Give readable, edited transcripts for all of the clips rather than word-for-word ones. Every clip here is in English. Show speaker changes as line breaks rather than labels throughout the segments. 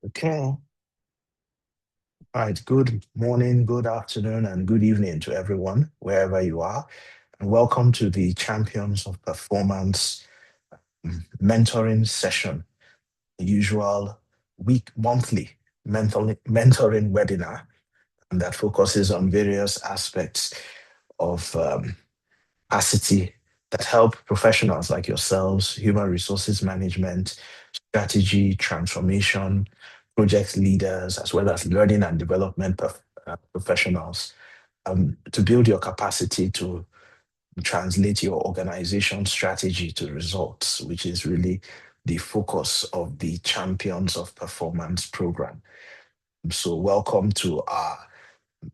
Okay. All right. Good morning, good afternoon, and good evening to everyone, wherever you are. And welcome to the Champions of Performance mentoring session, the usual monthly mentoring webinar that focuses on various aspects of capacity that help professionals like yourselves, human resources management, strategy, transformation, project leaders, as well as learning and development professionals to build your capacity to translate your organization strategy to results, which is really the focus of the Champions of Performance program. So, welcome to our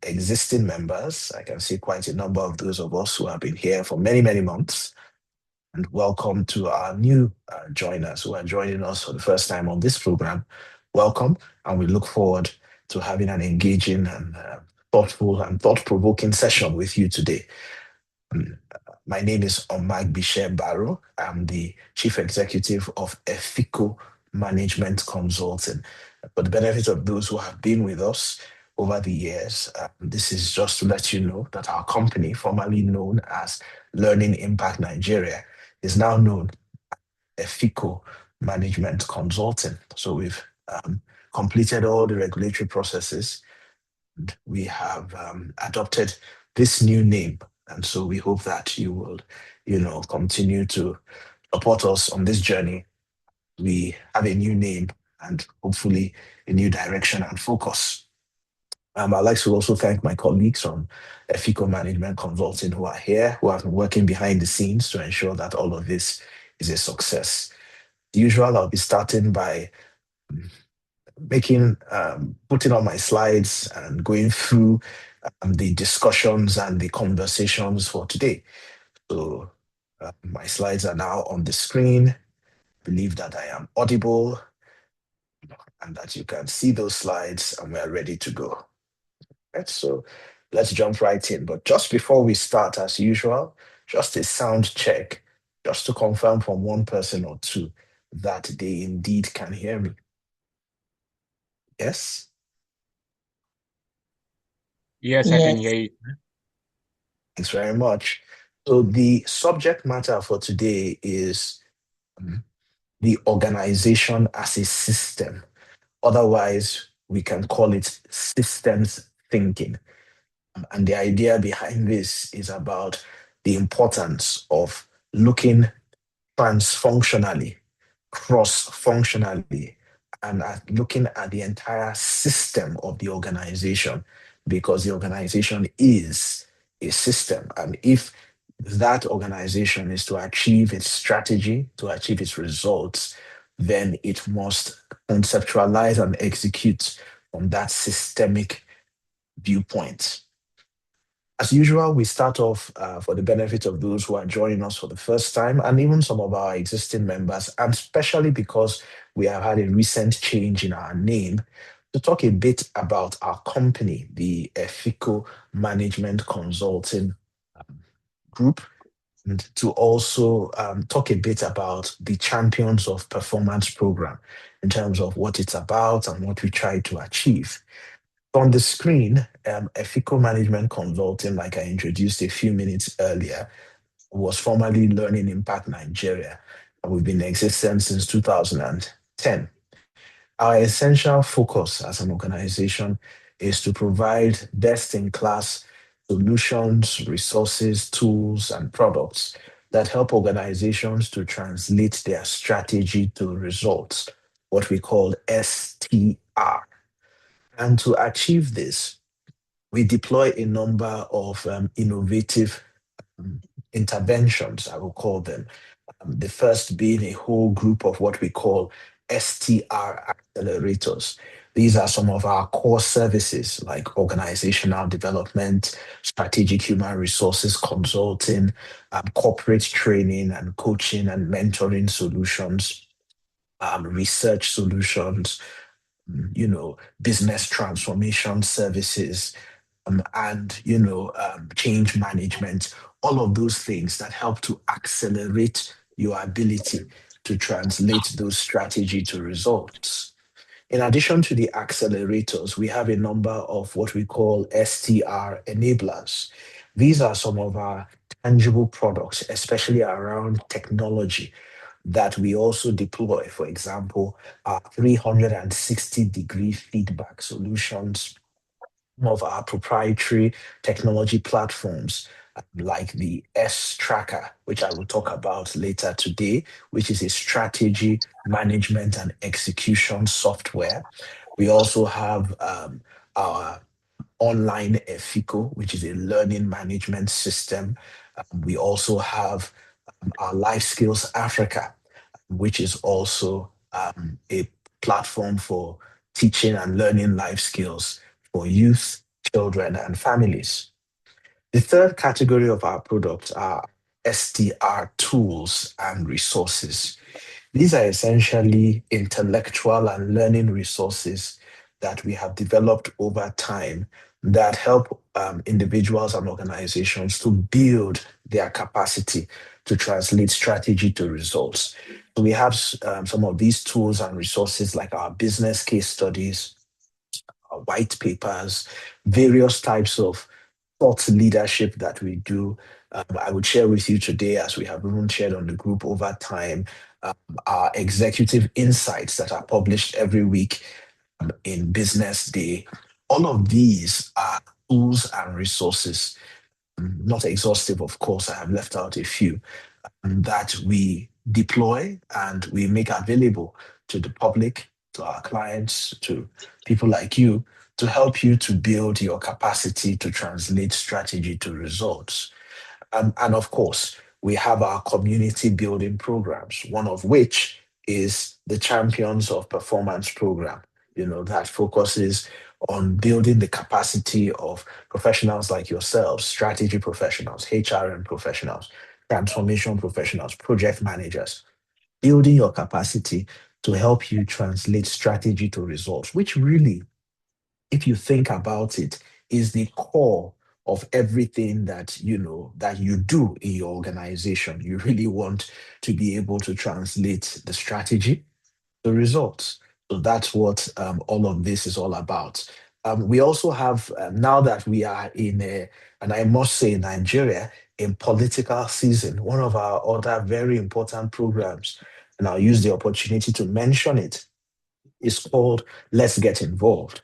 existing members. I can see quite a number of those of us who have been here for many, many months. And welcome to our new joiners who are joining us for the first time on this program. Welcome, and we look forward to having an engaging and thoughtful and thought-provoking session with you today. Um, my name is Omag Bisher Barrow. I'm the Chief Executive of Ethico Management Consulting. For the benefit of those who have been with us over the years, this is just to let you know that our company, formerly known as Learning Impact Nigeria, is now known as Ethico Management Consulting. So we've completed all the regulatory processes. We have adopted this new name, and so we hope that you will, continue to support us on this journey. We have a new name and hopefully a new direction and focus. I'd like to also thank my colleagues from Ethico Management Consulting who are here, who have been working behind the scenes to ensure that all of this is a success. As usual, I'll be starting by putting on my slides and going through the discussions and the conversations for today. So my slides are now on the screen. I believe that I am audible and that you can see those slides and we're ready to go. Right, so let's jump right in. But just before we start, as usual, just a sound check, just to confirm from one person or two that they indeed can hear me. Yes?
Yes, I can
Yes,
hear you.
Thanks very much. So the subject matter for today is um, the organization as a system. Otherwise, we can call it systems thinking. And the idea behind this is about the importance of looking transfunctionally, cross-functionally, and at looking at the entire system of the organization, because the organization is a system. And if that organization is to achieve its strategy, to achieve its results, then it must conceptualize and execute from that systemic viewpoint. As usual, we start off for the benefit of those who are joining us for the first time and even some of our existing members, and especially because we have had a recent change in our name, to talk a bit about our company, the Ethico Management Consulting Group, and to also talk a bit about the Champions of Performance program in terms of what it's about and what we try to achieve. On the screen, Ethical Management Consulting, like I introduced a few minutes earlier, was formerly Learning Impact Nigeria, and we've been in existence since 2010. Our essential focus as an organization is to provide best in class solutions, resources, tools, and products that help organizations to translate their strategy to results, what we call STR. And to achieve this, we deploy a number of innovative um, interventions, I will call them. The first being a whole group of what we call STR accelerators. These are some of our core services like organizational development, strategic human resources consulting, corporate training and coaching and mentoring solutions, research solutions, business transformation services, and change management, all of those things that help to accelerate your ability to translate those strategy to results. In addition to the accelerators, we have a number of what we call STR enablers. These are some of our tangible products, especially around technology, that we also deploy. For example, our 360-degree feedback solutions, of our proprietary technology platforms, like the S Tracker, which I will talk about later today, which is a strategy management and execution software. We also have our online EFICO, which is a learning management system. We also have our Life Skills Africa, which is also a platform for teaching and learning life skills for youth, children, and families. The third category of our products are STR tools and resources. These are essentially intellectual and learning resources that we have developed over time that help individuals and organizations to build their capacity to translate strategy to results. So we have some of these tools and resources like our business case studies, our white papers, various types of thought leadership that we do. I would share with you today, as we have even shared on the group over time, um, our executive insights that are published every week in Business Day. All of these are tools and resources, not exhaustive, of course, I have left out a few, that we deploy and we make available to the public, to our clients, to people like you, to help you to build your capacity to translate strategy to results. And of course, we have our community building programs, one of which is the Champions of Performance program, that focuses on building the capacity of professionals like yourselves, strategy professionals, HRM professionals, transformation professionals, project managers, building your capacity to help you translate strategy to results, which really, if you think about it, is the core of everything that you do in your organization. You really want to be able to translate the strategy to results. So that's what all of this is all about. We also have, now that we are and I must say, Nigeria, in political season, one of our other very important programs, and I'll use the opportunity to mention it, is called Let's Get Involved.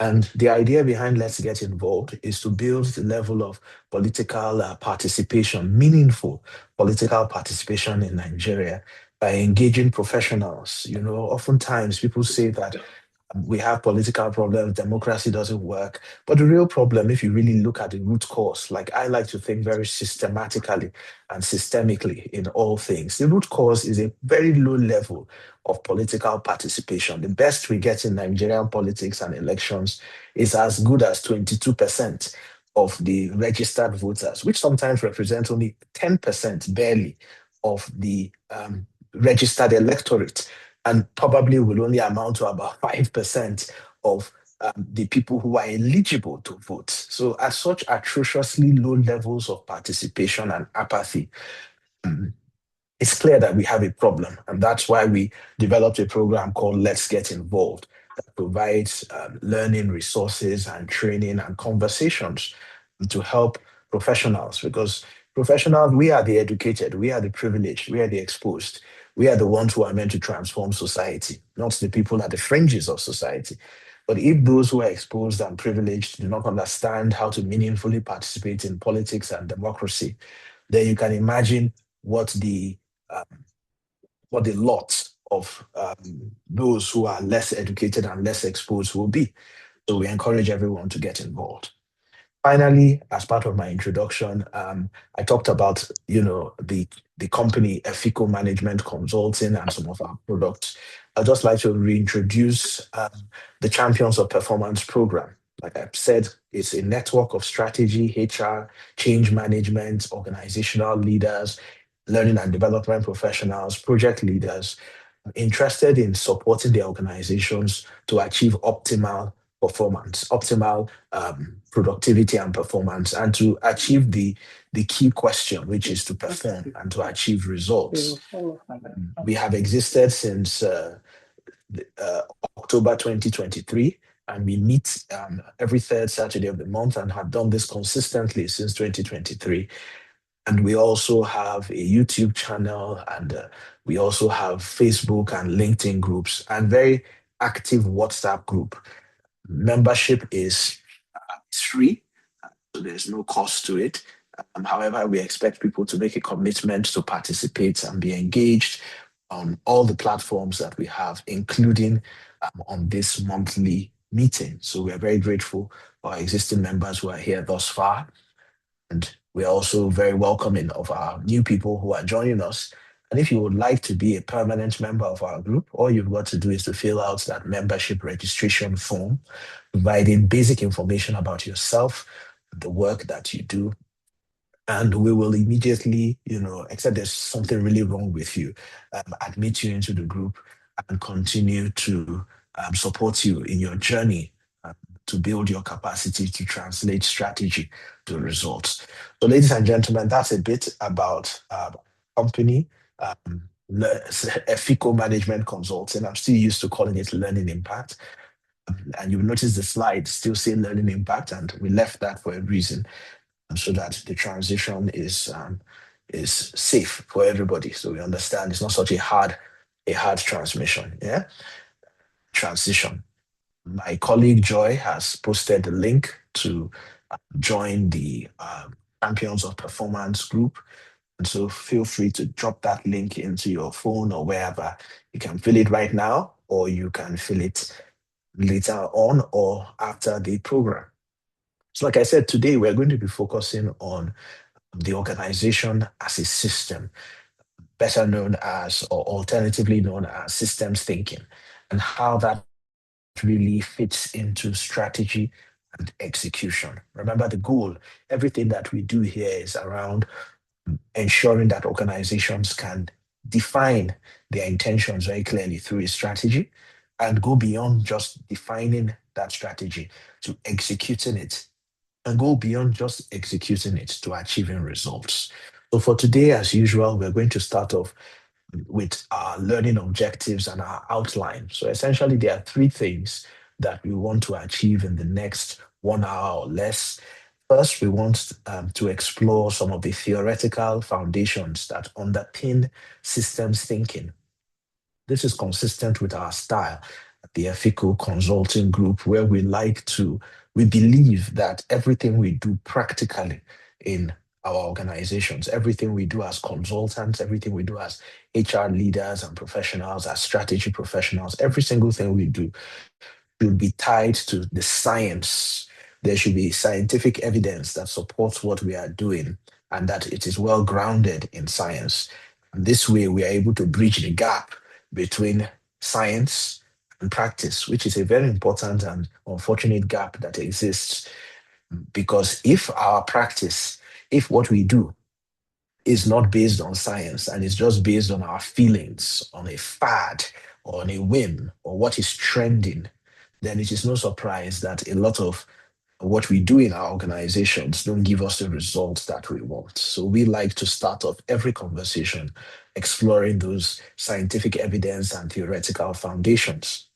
And the idea behind Let's Get Involved is to build the level of political participation, meaningful political participation in Nigeria by engaging professionals. Oftentimes people say that we have political problems, democracy doesn't work. But the real problem, if you really look at the root cause, like I like to think very systematically and systemically in all things, the root cause is a very low level of political participation. The best we get in Nigerian politics and elections is as good as 22% of the registered voters, which sometimes represent only 10% barely of the registered electorate, and probably will only amount to about 5% of the people who are eligible to vote. So, at such atrociously low levels of participation and apathy, um, it's clear that we have a problem. And that's why we developed a program called Let's Get Involved that provides learning resources and training and conversations to help professionals, because professionals, we are the educated, we are the privileged, we are the exposed. We are the ones who are meant to transform society, not the people at the fringes of society. But if those who are exposed and privileged do not understand how to meaningfully participate in politics and democracy, then you can imagine what the um, what the lot of those who are less educated and less exposed will be. So we encourage everyone to get involved. Finally, as part of my introduction, I talked about the company Efico Management Consulting and some of our products. I'd just like to reintroduce the Champions of Performance program. Like I've said, it's a network of strategy, HR, change management, organizational leaders, learning and development professionals, project leaders interested in supporting their organizations to achieve optimal performance, optimal productivity and performance, and to achieve the key question, which is to perform and to achieve results. We have existed since October 2023, and we meet every third Saturday of the month and have done this consistently since 2023. And we also have a YouTube channel, and we also have Facebook and LinkedIn groups, and very active WhatsApp group. Membership is free, so there's no cost to it. However, we expect people to make a commitment to participate and be engaged on all the platforms that we have, including on this monthly meeting. So we are very grateful for our existing members who are here thus far. And we're also very welcoming of our new people who are joining us. And if you would like to be a permanent member of our group, all you've got to do is to fill out that membership registration form, providing basic information about yourself, the work that you do, and we will immediately, except there's something really wrong with you, admit you into the group and continue to support you in your journey to build your capacity to translate strategy to results. So, ladies and gentlemen, that's a bit about company. Effico Management Consulting. I'm still used to calling it Learning Impact. And you'll notice the slide still say Learning Impact, and we left that for a reason, so that the transition is safe for everybody. So we understand it's not such a hard transmission. Yeah, transition. My colleague Joy has posted the link to join the Champions of Performance group. And so feel free to drop that link into your phone or wherever. You can fill it right now, or you can fill it later on or after the program. So, like I said, today we're going to be focusing on the organization as a system, better known as, or alternatively known as, systems thinking, and how that really fits into strategy and execution. Remember the goal, everything that we do here is around ensuring that organizations can define their intentions very clearly through a strategy and go beyond just defining that strategy to executing it, and go beyond just executing it to achieving results. So for today, as usual, we're going to start off with our learning objectives and our outline. So essentially, there are three things that we want to achieve in the next 1 hour or less. First, we want to explore some of the theoretical foundations that underpin systems thinking. This is consistent with our style at the Ethical Consulting Group, where we believe that everything we do practically in our organizations, everything we do as consultants, everything we do as HR leaders and professionals, as strategy professionals, every single thing we do should be tied to the science. There should be scientific evidence that supports what we are doing and that it is well grounded in science. And this way, we are able to bridge the gap between science and practice, which is a very important and unfortunate gap that exists. Because if what we do is not based on science and is just based on our feelings, on a fad, or on a whim, or what is trending, then it is no surprise that a lot of what we do in our organizations don't give us the results that we want. So we like to start off every conversation exploring those scientific evidence and theoretical foundations.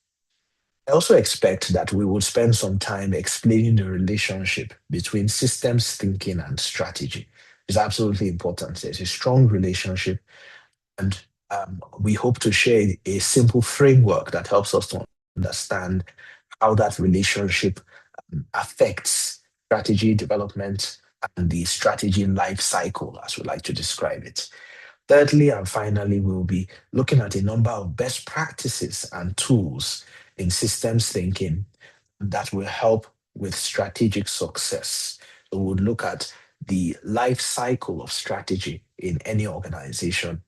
I also expect that we will spend some time explaining the relationship between systems thinking and strategy. It's absolutely important. There's a strong relationship, and we hope to share a simple framework that helps us to understand how that relationship affects strategy development and the strategy life cycle, as we like to describe it. Thirdly, and finally, we'll be looking at a number of best practices and tools in systems thinking that will help with strategic success. So we'll look at the life cycle of strategy in any organization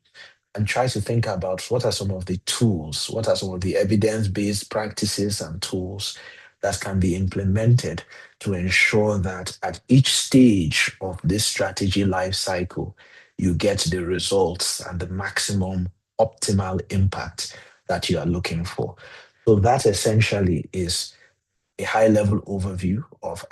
and try to think about what are some of the tools, what are some of the evidence-based practices and tools that can be implemented to ensure that at each stage of this strategy life cycle, you get the results and the maximum optimal impact that you are looking for. So that essentially is a high-level overview of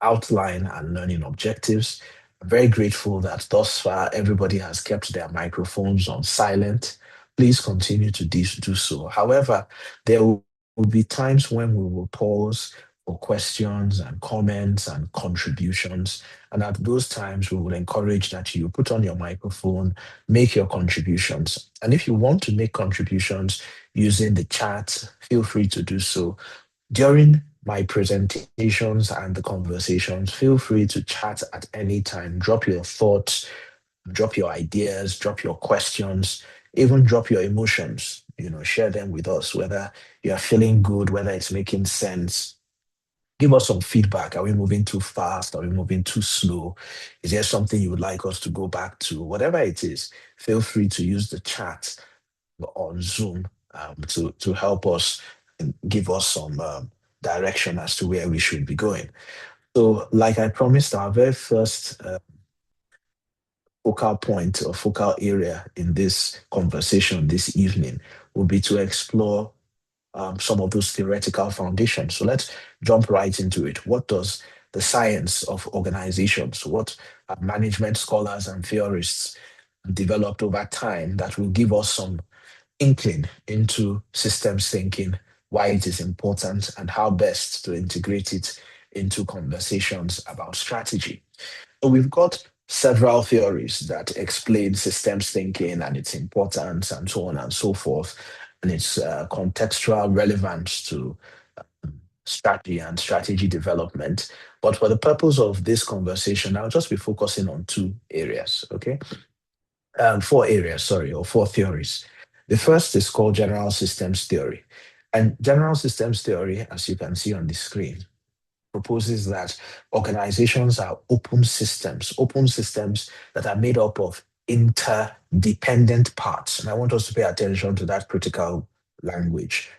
outline and learning objectives. I'm very grateful that thus far everybody has kept their microphones on silent. Please continue to do so. However, there will be times when we will pause for questions and comments and contributions. And at those times, we will encourage that you put on your microphone, make your contributions. And if you want to make contributions using the chat, feel free to do so. During my presentations and the conversations, feel free to chat at any time. Drop your thoughts, drop your ideas, drop your questions, even drop your emotions. Share them with us, whether you are feeling good, whether it's making sense. Give us some feedback. Are we moving too fast? Are we moving too slow? Is there something you would like us to go back to? Whatever it is, feel free to use the chat on Zoom to help us and give us some direction as to where we should be going. So, like I promised, our very first focal point or focal area in this conversation this evening will be to explore some of those theoretical foundations. So let's jump right into it. What does the science of organizations, what management scholars and theorists developed over time that will give us some inkling into systems thinking, why it is important, and how best to integrate it into conversations about strategy? So we've got several theories that explain systems thinking and its importance and so on and so forth, and its contextual relevance to strategy and strategy development. But for the purpose of this conversation, I'll just be focusing on two areas, okay? Four areas, sorry, or four theories. The first is called general systems theory. And general systems theory, as you can see on the screen, proposes that organizations are open systems that are made up of interdependent parts. And I want us to pay attention to that critical language,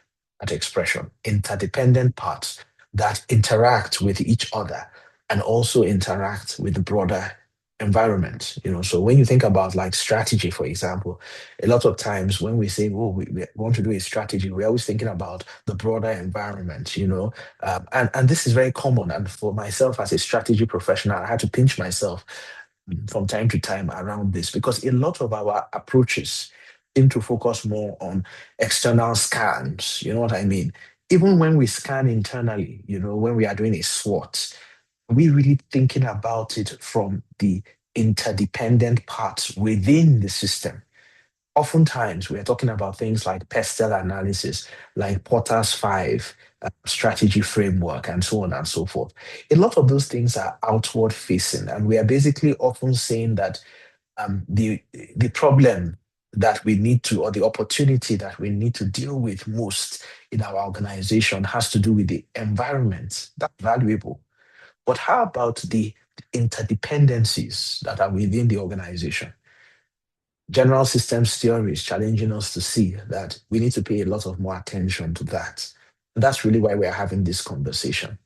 that expression, interdependent parts that interact with each other and also interact with the broader environment. So when you think about like strategy, for example, a lot of times when we say, oh, we want to do a strategy, we're always thinking about the broader environment, and this is very common. And for myself as a strategy professional, I had to pinch myself from time to time around this because a lot of our approaches seem to focus more on external scans. You know what I mean? Even when we scan internally, when we are doing a SWOT, we really thinking about it from the interdependent parts within the system. Oftentimes, we're talking about things like pestle analysis, like Porter's five strategy framework, and so on and so forth. A lot of those things are outward facing, and we are basically often saying that the problem that we need to, or the opportunity that we need to deal with most in our organization has to do with the environment. That's valuable. But how about the interdependencies that are within the organization? General systems theory is challenging us to see that we need to pay a lot of more attention to that. And that's really why we're having this conversation.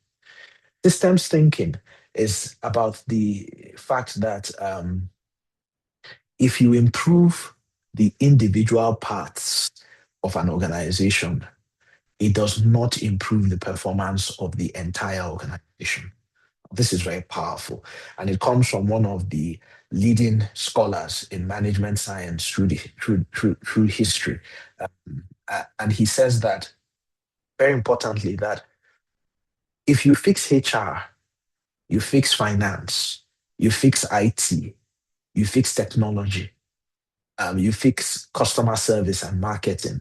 Systems thinking is about the fact that if you improve the individual parts of an organization, it does not improve the performance of the entire organization. This is very powerful. And it comes from one of the leading scholars in management science through history. And he says that, very importantly, that if you fix HR, you fix finance, you fix IT, you fix technology, you fix customer service and marketing,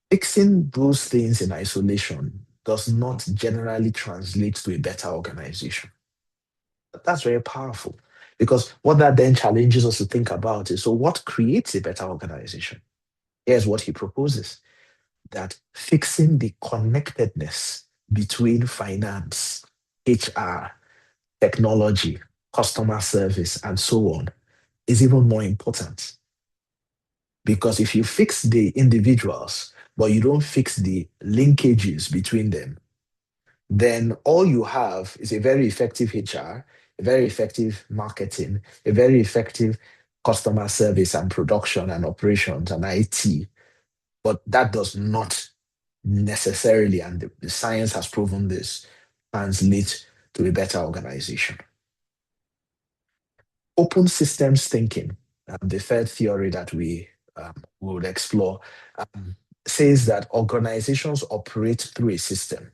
fixing those things in isolation does not generally translate to a better organization. That's very powerful because what that then challenges us to think about is, so what creates a better organization? Here's what he proposes, that fixing the connectedness between finance, HR, technology, customer service, and so on is even more important. Because if you fix the individuals, but you don't fix the linkages between them, then all you have is a very effective HR, a very effective marketing, a very effective customer service and production and operations and IT. But that does not necessarily, and the science has proven this, translate to a better organization. Open systems thinking, the third theory that we we would explore, um, says that organizations operate through a system,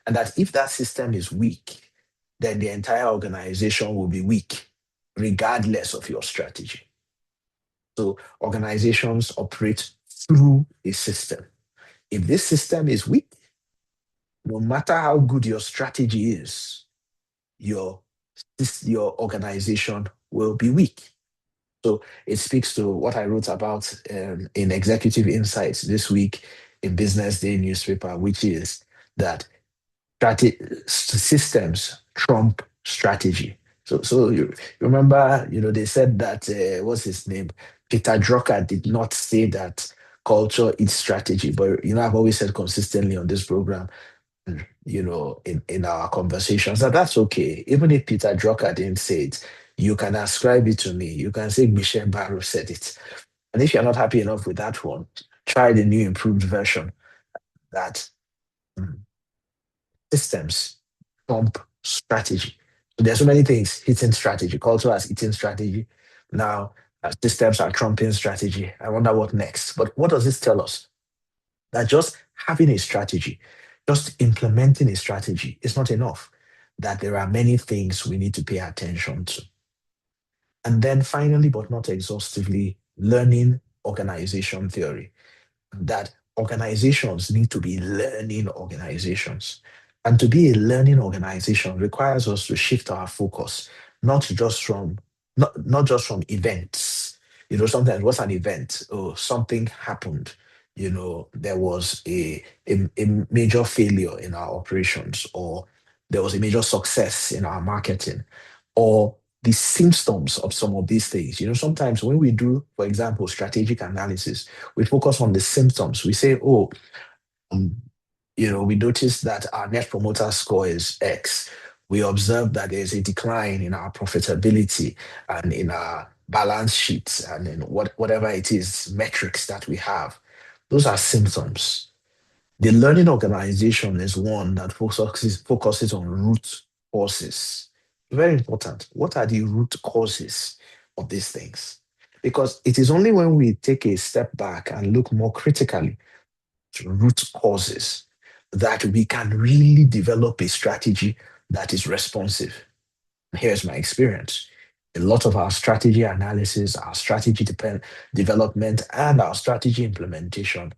and that if that system is weak, then the entire organization will be weak, regardless of your strategy. So organizations operate through a system. If this system is weak, no matter how good your strategy is, your your organization will be weak. So it speaks to what I wrote about in Executive Insights this week in Business Day newspaper, which is that systems trump strategy. So you remember, they said that what's his name, Peter Drucker did not say that culture is strategy, but I've always said consistently on this program, in our conversations, that that's okay. Even if Peter Drucker didn't say it, you can ascribe it to me. You can say Michelle Barrow said it. And if you're not happy enough with that one, try the new improved version that mm, systems trump strategy. So there's so many things hitting strategy. Culture has hitting strategy. Now, systems are trumping strategy. I wonder what next. But what does this tell us? That just having a strategy, just implementing a strategy is not enough. That there are many things we need to pay attention to. And then finally, but not exhaustively, learning organization theory, that organizations need to be learning organizations. And to be a learning organization requires us to shift our focus, not just from events. Sometimes what's an event? Oh, something happened. There was a major failure in our operations, or there was a major success in our marketing, or the symptoms of some of these things. Sometimes when we do, for example, strategic analysis, we focus on the symptoms. We say, oh, um, we notice that our net promoter score is X. We observe that there's a decline in our profitability and in our balance sheets and in whatever it is, metrics that we have. Those are symptoms. The learning organization is one that focuses on root causes. Very important. What are the root causes of these things? Because it is only when we take a step back and look more critically to root causes that we can really develop a strategy that is responsive. Here's my experience. A lot of our strategy analysis, our strategy development, and our strategy implementation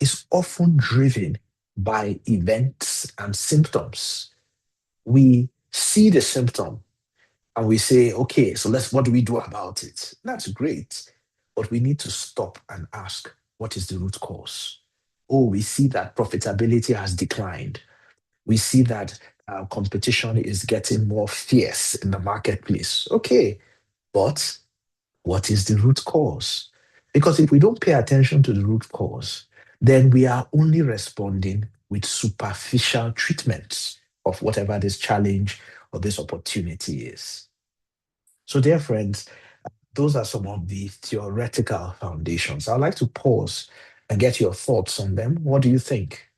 is often driven by events and symptoms. We see the symptom and we say, okay, so what do we do about it? That's great. But we need to stop and ask, what is the root cause? Oh, we see that profitability has declined. We see that competition is getting more fierce in the marketplace. Okay, but what is the root cause? Because if we don't pay attention to the root cause, then we are only responding with superficial treatments of whatever this challenge or this opportunity is. So, dear friends, those are some of the theoretical foundations. I'd like to pause and get your thoughts on them. What do you think?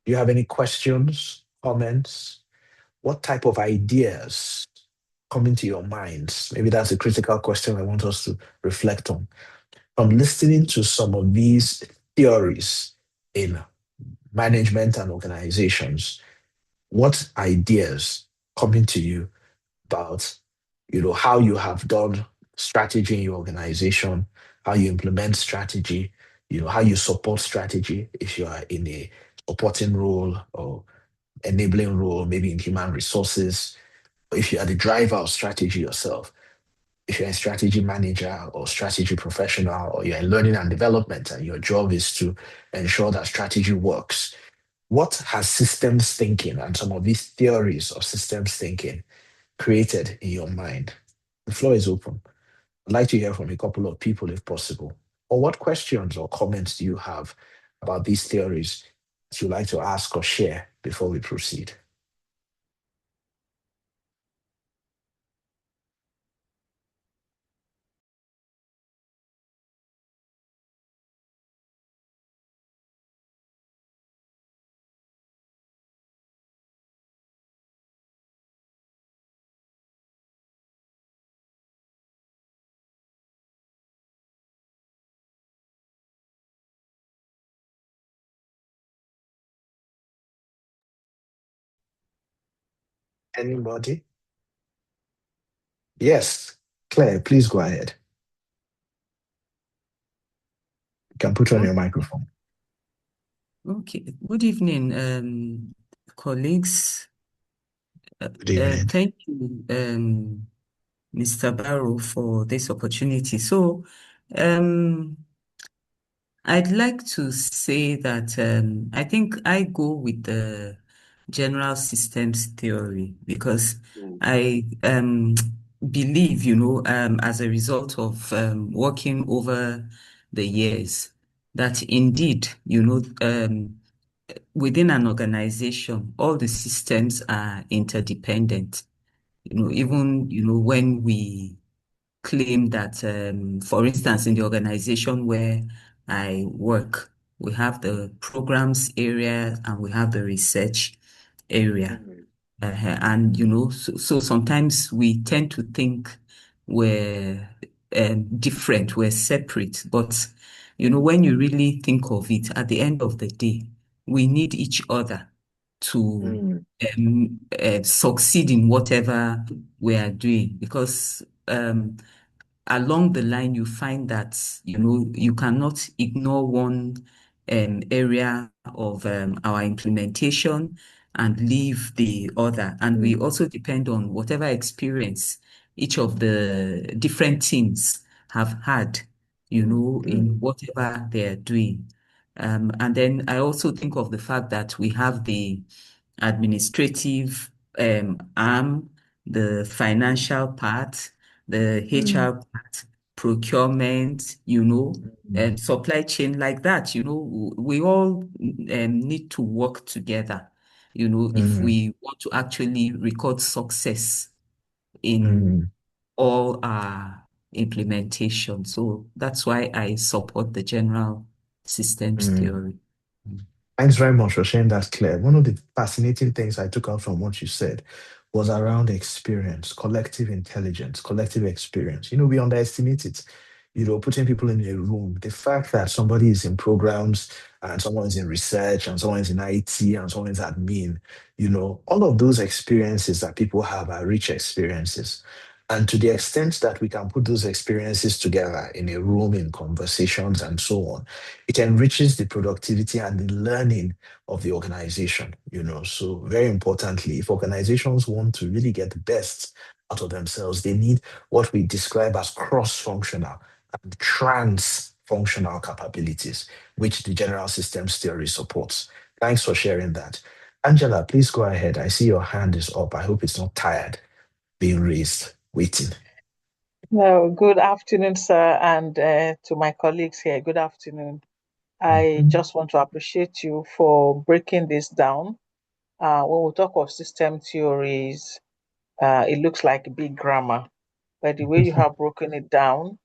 Do you have any questions, comments? What type of ideas come into your minds? Maybe that's a critical question I want us to reflect on. From listening to some of these theories in management and organizations, what ideas come into you about, how you have done strategy in your organization, how you implement strategy, how you support strategy if you are in a supporting role or enabling role, maybe in human resources, or if you are the driver of strategy yourself, if you're a strategy manager or strategy professional, or you're in learning and development and your job is to ensure that strategy works, what has systems thinking and some of these theories of systems thinking created in your mind? The floor is open. I'd like to hear from a couple of people if possible. Or what questions or comments do you have about these theories that you'd like to ask or share before we proceed? Anybody? Yes, Claire, please go ahead. You can put on your
Okay,
microphone.
okay. Good evening, colleagues.
Good evening.
Thank you, Mr. Barrow, for this opportunity. So, um, I'd like to say that I think I go with the general systems theory because
Mm,
I believe, as a result of working over the years, that indeed, within an organization, all the systems are interdependent.
mhm,
Even, when we claim that, for instance, in the organization where I work, we have the programs area and we have the research area.
mm,
And so sometimes we tend to think we're different, we're separate. But when you really think of it, at the end of the day, we need each other to
mm,
succeed in whatever we are doing. Because along the line, you find that, you cannot ignore one area of our implementation and leave the other. And we
mm,
also depend on whatever experience each of the different teams have had,
mm,
in
mm,
whatever they're doing. And then I also think of the fact that we have the administrative arm, the financial part, the
mm,
HR part, procurement,
mm,
supply chain like that. We all need to work together, if
mm,
we want to actually record success in
mm,
all our implementation. So that's why I support the general systems
mm.
theory.
Thanks very much for sharing that, Claire. One of the fascinating things I took out from what you said was around experience, collective intelligence, collective experience. We underestimate it. Putting people in a room, the fact that somebody is in programs and someone is in research and someone is in IT and someone is admin, all of those experiences that people have are rich experiences. And to the extent that we can put those experiences together in a room, in conversations, and so on, it enriches the productivity and the learning of the organization. So very importantly, if organizations want to really get the best out of themselves, they need what we describe as cross-functional and trans-functional capabilities, which the general systems theory supports. Thanks for sharing that. Angela, please go ahead. I see your hand is up. I hope it's not tired being raised, waiting.
No, good afternoon, sir, and to my colleagues here, good afternoon. I
Mhm,
just want to appreciate you for breaking this down. When we talk of system theories, it looks like big grammar, but the way you have broken it down,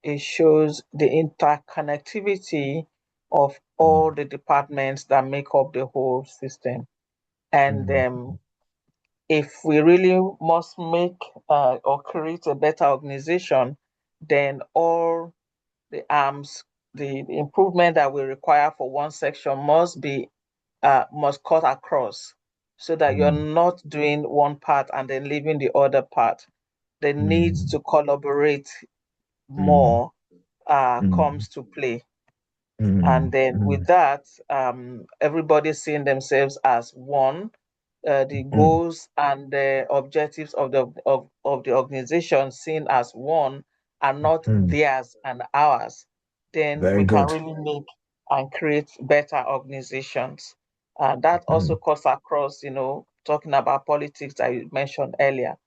it shows the interconnectivity of all
mhm,
the departments that make up the whole system. And
mhm,
if we really must make or create a better organization, then all the arms, the improvement that we require for one section must cut across so that you're
mhm,
not doing one part and then leaving the other part. The need
mhm,
to collaborate
mhm,
more
mhm,
comes to play. And
mhm,
then with
mhm,
that, everybody seeing themselves as one. The
mhm,
goals and the objectives of the organization seen as one and not
mhm.
theirs and ours, then
Very
we can
good.
really make and create better organizations. That also
Mhm,
cuts across, talking about politics that you mentioned earlier,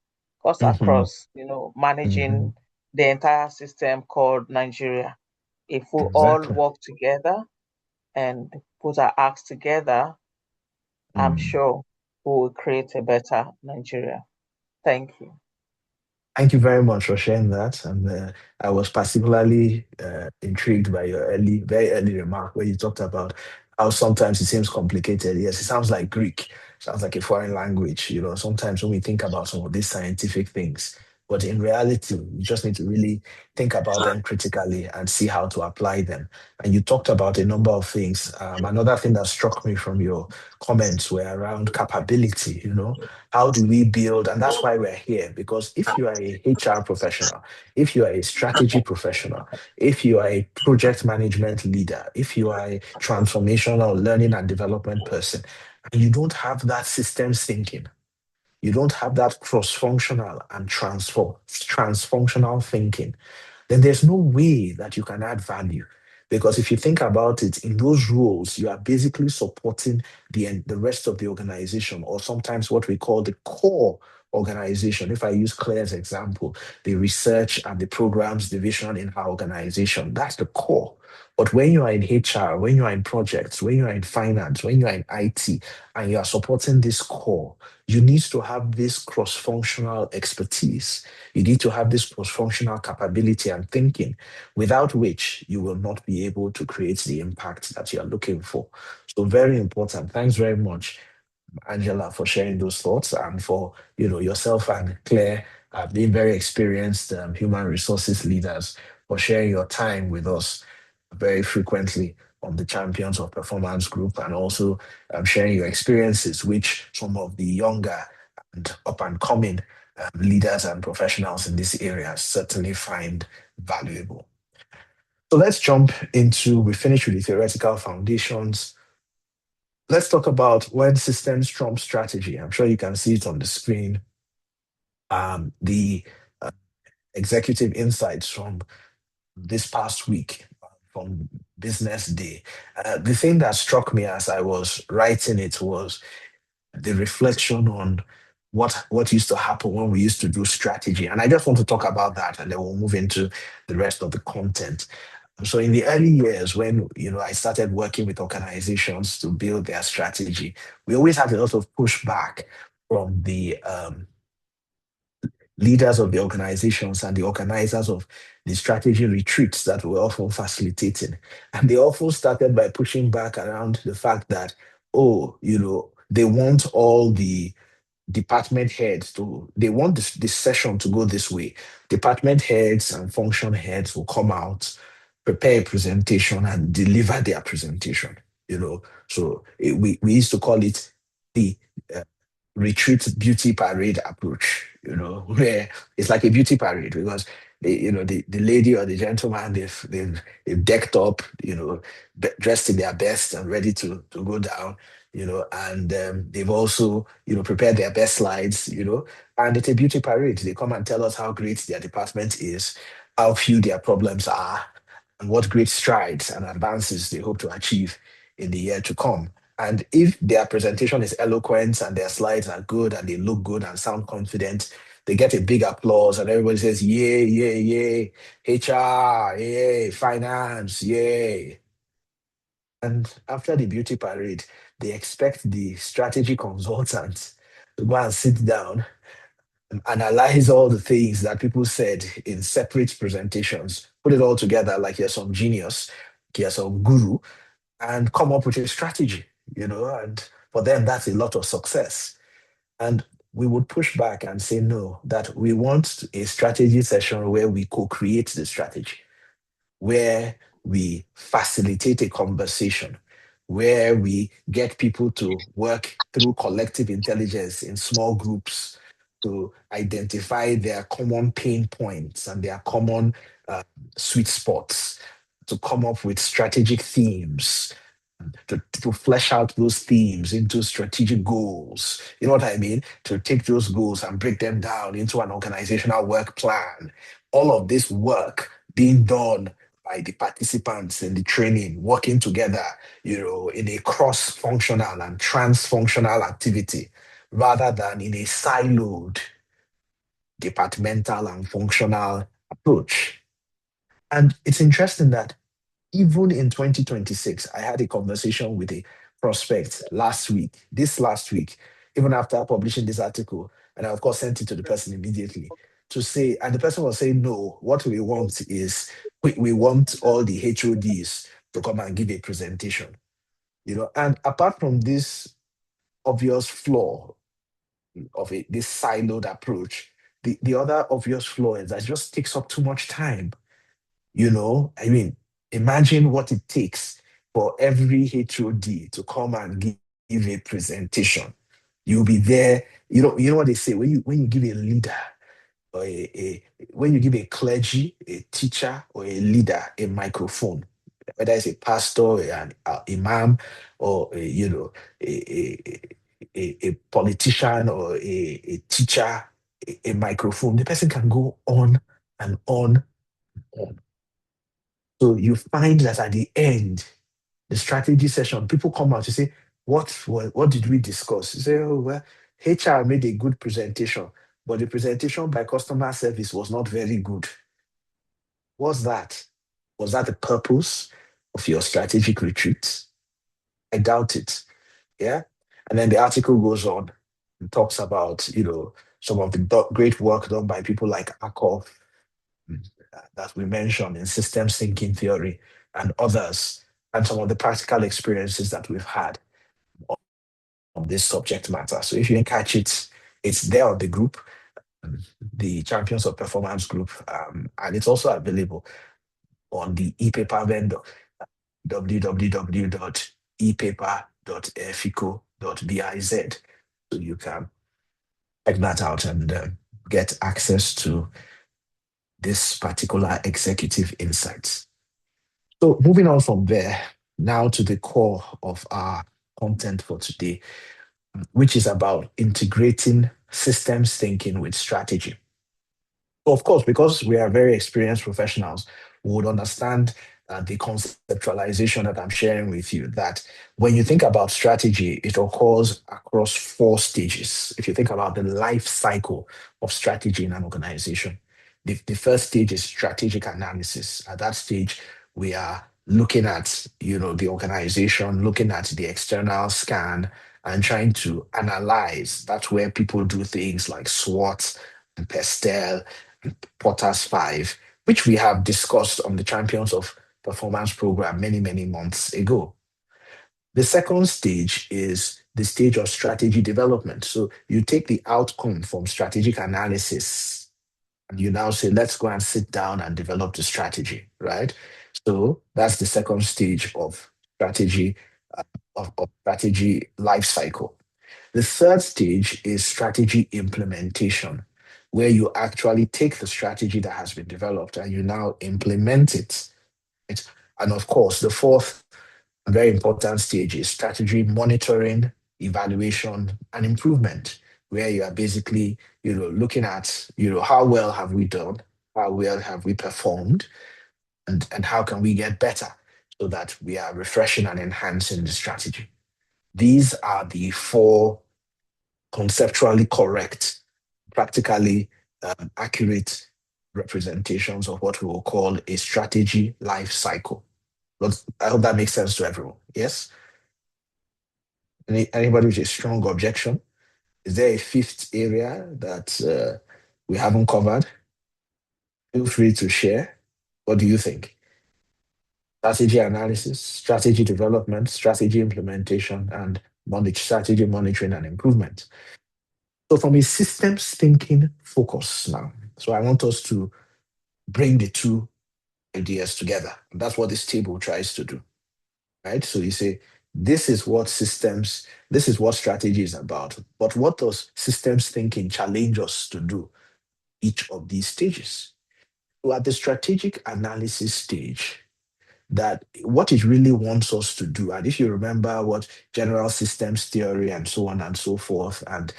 cuts
mhm,
across, managing
mhm.
the entire system called Nigeria. If we all
Exactly.
work together and put our acts together, I'm
Mm.
sure we will create a better Nigeria. Thank you.
Thank you very much for sharing that. And I was particularly intrigued by your very early remark where you talked about how sometimes it seems complicated. Yes, it sounds like Greek, sounds like a foreign language. Sometimes when we think about some of these scientific things, But in reality, you just need to really think about them critically and see how to apply them. And you talked about a number of things. Another thing that struck me from your comments were around capability. How do we build? And that's why we're here, because if you are a HR professional, if you are a strategy professional, if you are a project management leader, if you are a transformational learning and development person, and you don't have that systems thinking, you don't have that cross-functional and transfunctional thinking, then there's no way that you can add value. Because if you think about it, in those roles, you are basically supporting the rest of the organization, or sometimes what we call the core organization. If I use Claire's example, the research and the programs division in her organization, that's the core. But when you are in HR, when you are in projects, when you are in finance, when you are in IT, and you are supporting this core, you need to have this cross-functional expertise. You need to have this cross-functional capability and thinking, without which you will not be able to create the impact that you're looking for. So very important. Thanks very much, Angela, for sharing those thoughts, and for yourself and Claire, being very experienced human resources leaders, for sharing your time with us very frequently on the Champions of Performance group, and also sharing your experiences, which some of the younger and up and coming leaders and professionals in this area certainly find valuable. So let's jump into, we finished with the theoretical foundations. Let's talk about when systems trump strategy. I'm sure you can see it on the screen. The executive insights from this past week, from Business Day. The thing that struck me as I was writing it was the reflection on what used to happen when we used to do strategy. And I just want to talk about that, and then we'll move into the rest of the content. So in the early years, when I started working with organizations to build their strategy, we always had a lot of pushback from the leaders of the organizations and the organizers of the strategy retreats that we're often facilitating. And they often started by pushing back around the fact that, they want all the department heads they want this session to go this way. Department heads and function heads will come out, prepare a presentation, and deliver their presentation. So we used to call it the retreat beauty parade approach, where it's like a beauty parade, because the lady or the gentleman, they've decked up, dressed in their best and ready to go down, and they've also prepared their best slides, and it's a beauty parade. They come and tell us how great their department is, how few their problems are, and what great strides and advances they hope to achieve in the year to come. And if their presentation is eloquent and their slides are good and they look good and sound confident, they get a big applause and everybody says, yay, yay, yay, HR, yay, finance, yay. And after the beauty parade, they expect the strategy consultants to go and sit down and analyze all the things that people said in separate presentations, put it all together like you're some genius, like you're some guru, and come up with a strategy, and for them, that's a lot of success. And we would push back and say, no, that we want a strategy session where we co-create the strategy, where we facilitate a conversation, where we get people to work through collective intelligence in small groups to identify their common pain points and their common sweet spots, to come up with strategic themes, to flesh out those themes into strategic goals. You know what I mean? To take those goals and break them down into an organizational work plan. All of this work being done by the participants in the training, working together, in a cross-functional and trans-functional activity, rather than in a siloed departmental and functional approach. And it's interesting that even in 2026, I had a conversation with a prospect this last week, even after publishing this article. And I, of course, sent it to the person immediately to say, and the person was saying, no, what we want is, we want all the HODs to come and give a presentation. And apart from this obvious flaw of this siloed approach, the other obvious flaw is that it just takes up too much time. You know, I mean, imagine what it takes for every HOD to come and give a presentation. You'll be there. You know what they say when you give a leader or when you give a clergy, a teacher, or a leader a microphone, whether it's a pastor, an imam, or a politician or a teacher, a microphone, the person can go on and on and on. So you find that at the end, the strategy session, people come out to say, what did we discuss? You say, oh, well, HR made a good presentation, but the presentation by customer service was not very good. What's that? Was that the purpose of your strategic retreat? I doubt it. Yeah. And then the article goes on and talks about, some of the great work done by people like Akov, that we mentioned in systems thinking theory and others, and some of the practical experiences that we've had on this subject matter. So if you can catch it, it's there on the group, the Champions of Performance group, and it's also available on the ePaper vendor, www.epaper.efico.biz. So you can check that out and get access to this particular executive insights. So moving on from there, now to the core of our content for today, which is about integrating systems thinking with strategy. So of course, because we are very experienced professionals, we would understand the conceptualization that I'm sharing with you, that when you think about strategy, it occurs across 4 stages. If you think about the life cycle of strategy in an organization, the first stage is strategic analysis. At that stage, we are looking at the organization, looking at the external scan, and trying to analyze. That's where people do things like SWOT and PESTEL and Porter's 5, which we have discussed on the Champions of Performance program many, many months ago. The second stage is the stage of strategy development. So you take the outcome from strategic analysis and you now say, let's go and sit down and develop the strategy, right? So that's the second stage of strategy, of strategy life cycle. The third stage is strategy implementation, where you actually take the strategy that has been developed and you now implement it. And of course, the fourth very important stage is strategy monitoring, evaluation, and improvement, where you are basically, looking at, how well have we done, how well have we performed, and how can we get better so that we are refreshing and enhancing the strategy. These are the 4 conceptually correct, practically accurate representations of what we will call a strategy life cycle. But I hope that makes sense to everyone. Yes? Anybody with a strong objection? Is there a 5th area that we haven't covered? Feel free to share. What do you think? Strategy analysis, strategy development, strategy implementation, and strategy monitoring and improvement. So from a systems thinking focus now, so I want us to bring the 2 ideas together. And that's what this table tries to do, right? So you say, this is what strategy is about. But what does systems thinking challenge us to do each of these stages? So at the strategic analysis stage, that what it really wants us to do, and if you remember what general systems theory and so on and so forth, and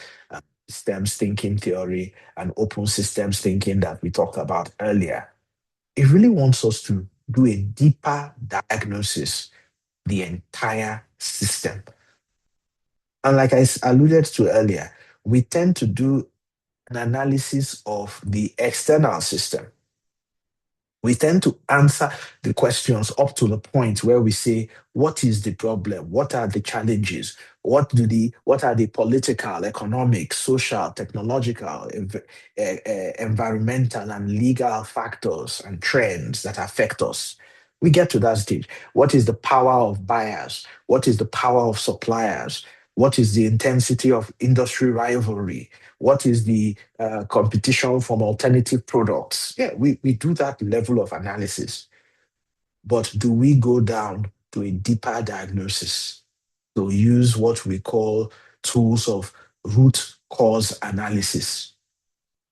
systems thinking theory and open systems thinking that we talked about earlier, it really wants us to do a deeper diagnosis the entire system. And like I alluded to earlier, we tend to do an analysis of the external system. We tend to answer the questions up to the point where we say, what is the problem? What are the challenges? What are the political, economic, social, technological, environmental, and legal factors and trends that affect us? We get to that stage. What is the power of buyers? What is the power of suppliers? What is the intensity of industry rivalry? What is the competition from alternative products? Yeah, we do that level of analysis. But do we go down to a deeper diagnosis? To use what we call tools of root cause analysis.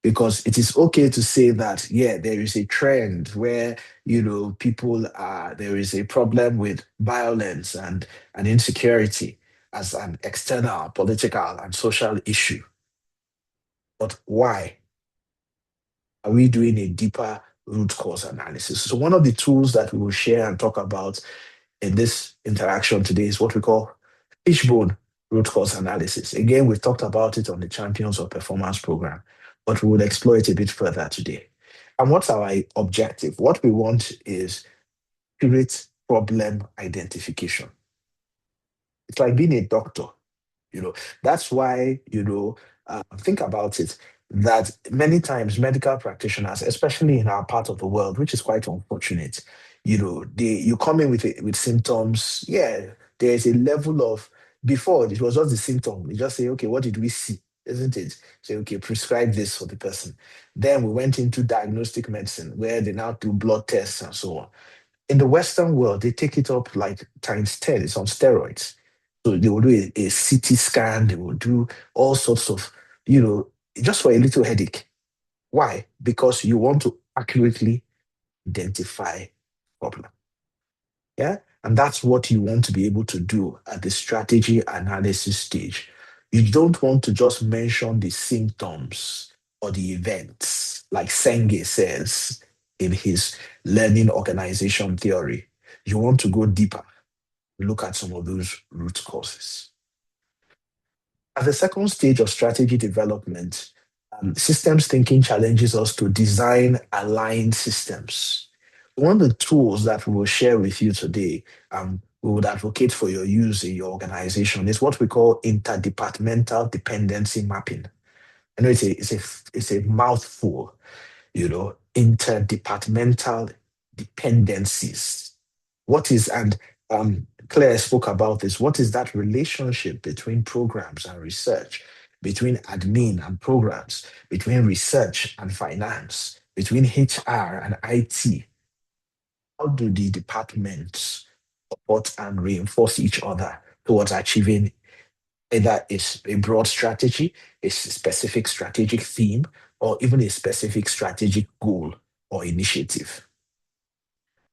Because it is okay to say that, yeah, there is a trend where, people are, there is a problem with violence and insecurity as an external political and social issue. But why? Are we doing a deeper root cause analysis? So, one of the tools that we will share and talk about in this interaction today is what we call fishbone root cause analysis. Again, we've talked about it on the Champions of Performance program, but we will explore it a bit further today. And what's our objective? What we want is accurate problem identification. It's like being a doctor. That's why, think about it, that many times medical practitioners, especially in our part of the world, which is quite unfortunate, you come in with symptoms. Yeah, there's a level of, before it was just the symptom. You just say, okay, what did we see? Isn't it? Say, okay, prescribe this for the person. Then we went into diagnostic medicine where they now do blood tests and so on. In the Western world, they take it up like times 10. It's on steroids. So they will do a CT scan, they will do all sorts of, just for a little headache. Why? Because you want to accurately identify problem. Yeah. And that's what you want to be able to do at the strategy analysis stage. You don't want to just mention the symptoms or the events, like Senge says in his learning organization theory. You want to go deeper, look at some of those root causes. At the second stage of strategy development, systems thinking challenges us to design aligned systems. One of the tools that we will share with you today, we would advocate for your use in your organization, is what we call interdepartmental dependency mapping. I know it's a mouthful, interdepartmental dependencies. What is, and Claire spoke about this, what is that relationship between programs and research, between admin and programs, between research and finance, between HR and IT? How do the departments support and reinforce each other towards achieving either a broad strategy, a specific strategic theme, or even a specific strategic goal or initiative?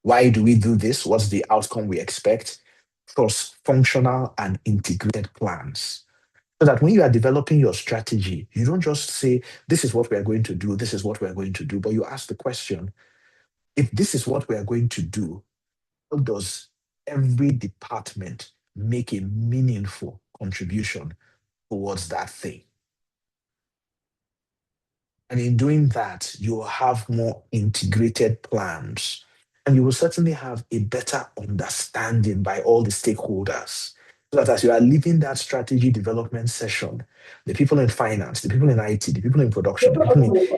Why do we do this? What's the outcome we expect? Cross-functional and integrated plans. So that when you are developing your strategy, you don't just say, this is what we are going to do, this is what we are going to do, but you ask the question, if this is what we are going to do, how does every department make a meaningful contribution towards that thing? And in doing that, you will have more integrated plans. And you will certainly have a better understanding by all the stakeholders. So that as you are leaving that strategy development session, the people in finance, the people in IT, the people in production, the people in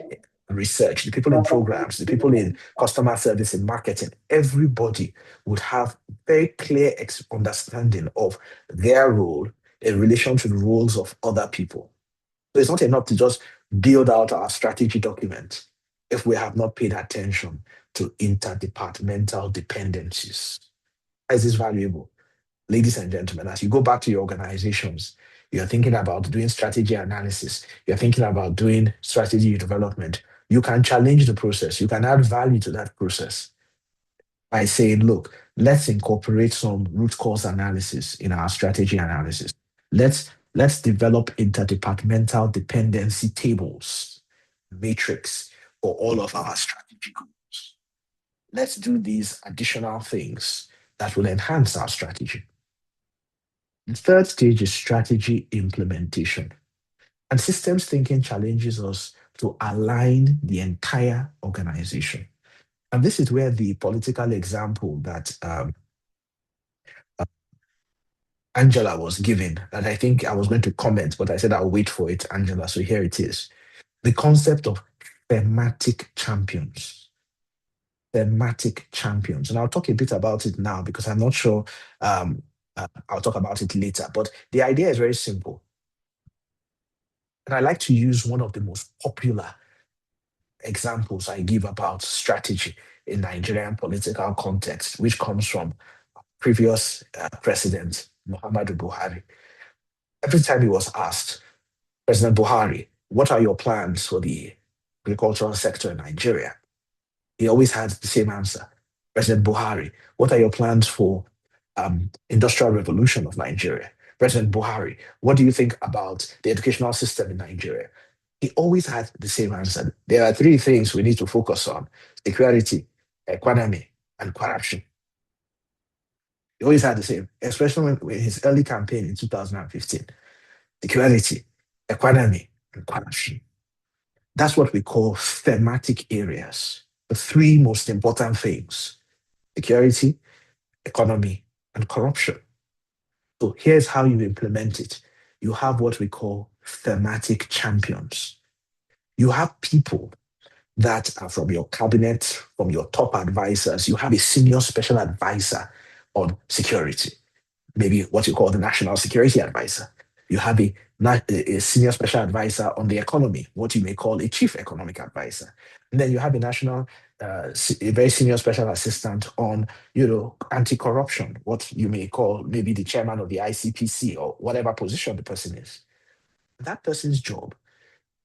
research, the people in programs, the people in customer service and marketing, everybody would have very clear understanding of their role in relation to the roles of other people. So it's not enough to just build out our strategy document if we have not paid attention to interdepartmental dependencies. Why is this valuable? Ladies and gentlemen, as you go back to your organizations, you're thinking about doing strategy analysis, you're thinking about doing strategy development, you can challenge the process, you can add value to that process by saying, look, let's incorporate some root cause analysis in our strategy analysis. Let's develop interdepartmental dependency tables, matrix for all of our strategy goals. Let's do these additional things that will enhance our strategy. The third stage is strategy implementation. And systems thinking challenges us to align the entire organization. And this is where the political example that Angela was given, that I think I was going to comment, but I said I'll wait for it, Angela. So here it is. The concept of thematic champions. Thematic champions. And I'll talk a bit about it now because I'm not sure I'll talk about it later. But the idea is very simple. And I like to use one of the most popular examples I give about strategy in Nigerian political context, which comes from previous president, Muhammadu Buhari. Every time he was asked, President Buhari, what are your plans for the agricultural sector in Nigeria? He always had the same answer. President Buhari, what are your plans for industrial revolution of Nigeria? President Buhari, what do you think about the educational system in Nigeria? He always had the same answer. There are three things we need to focus on: security, economy, and corruption. He always had the same, especially when his early campaign in 2015. Security, economy, and corruption. That's what we call thematic areas. The three most important things: security, economy, and corruption. So here's how you implement it. You have what we call thematic champions. You have people that are from your cabinet, from your top advisors. You have a senior special advisor on security, maybe what you call the national security advisor. You have a senior special advisor on the economy, what you may call a chief economic advisor. And then you have a very senior special assistant on, anti-corruption, what you may call maybe the chairman of the ICPC or whatever position the person is. That person's job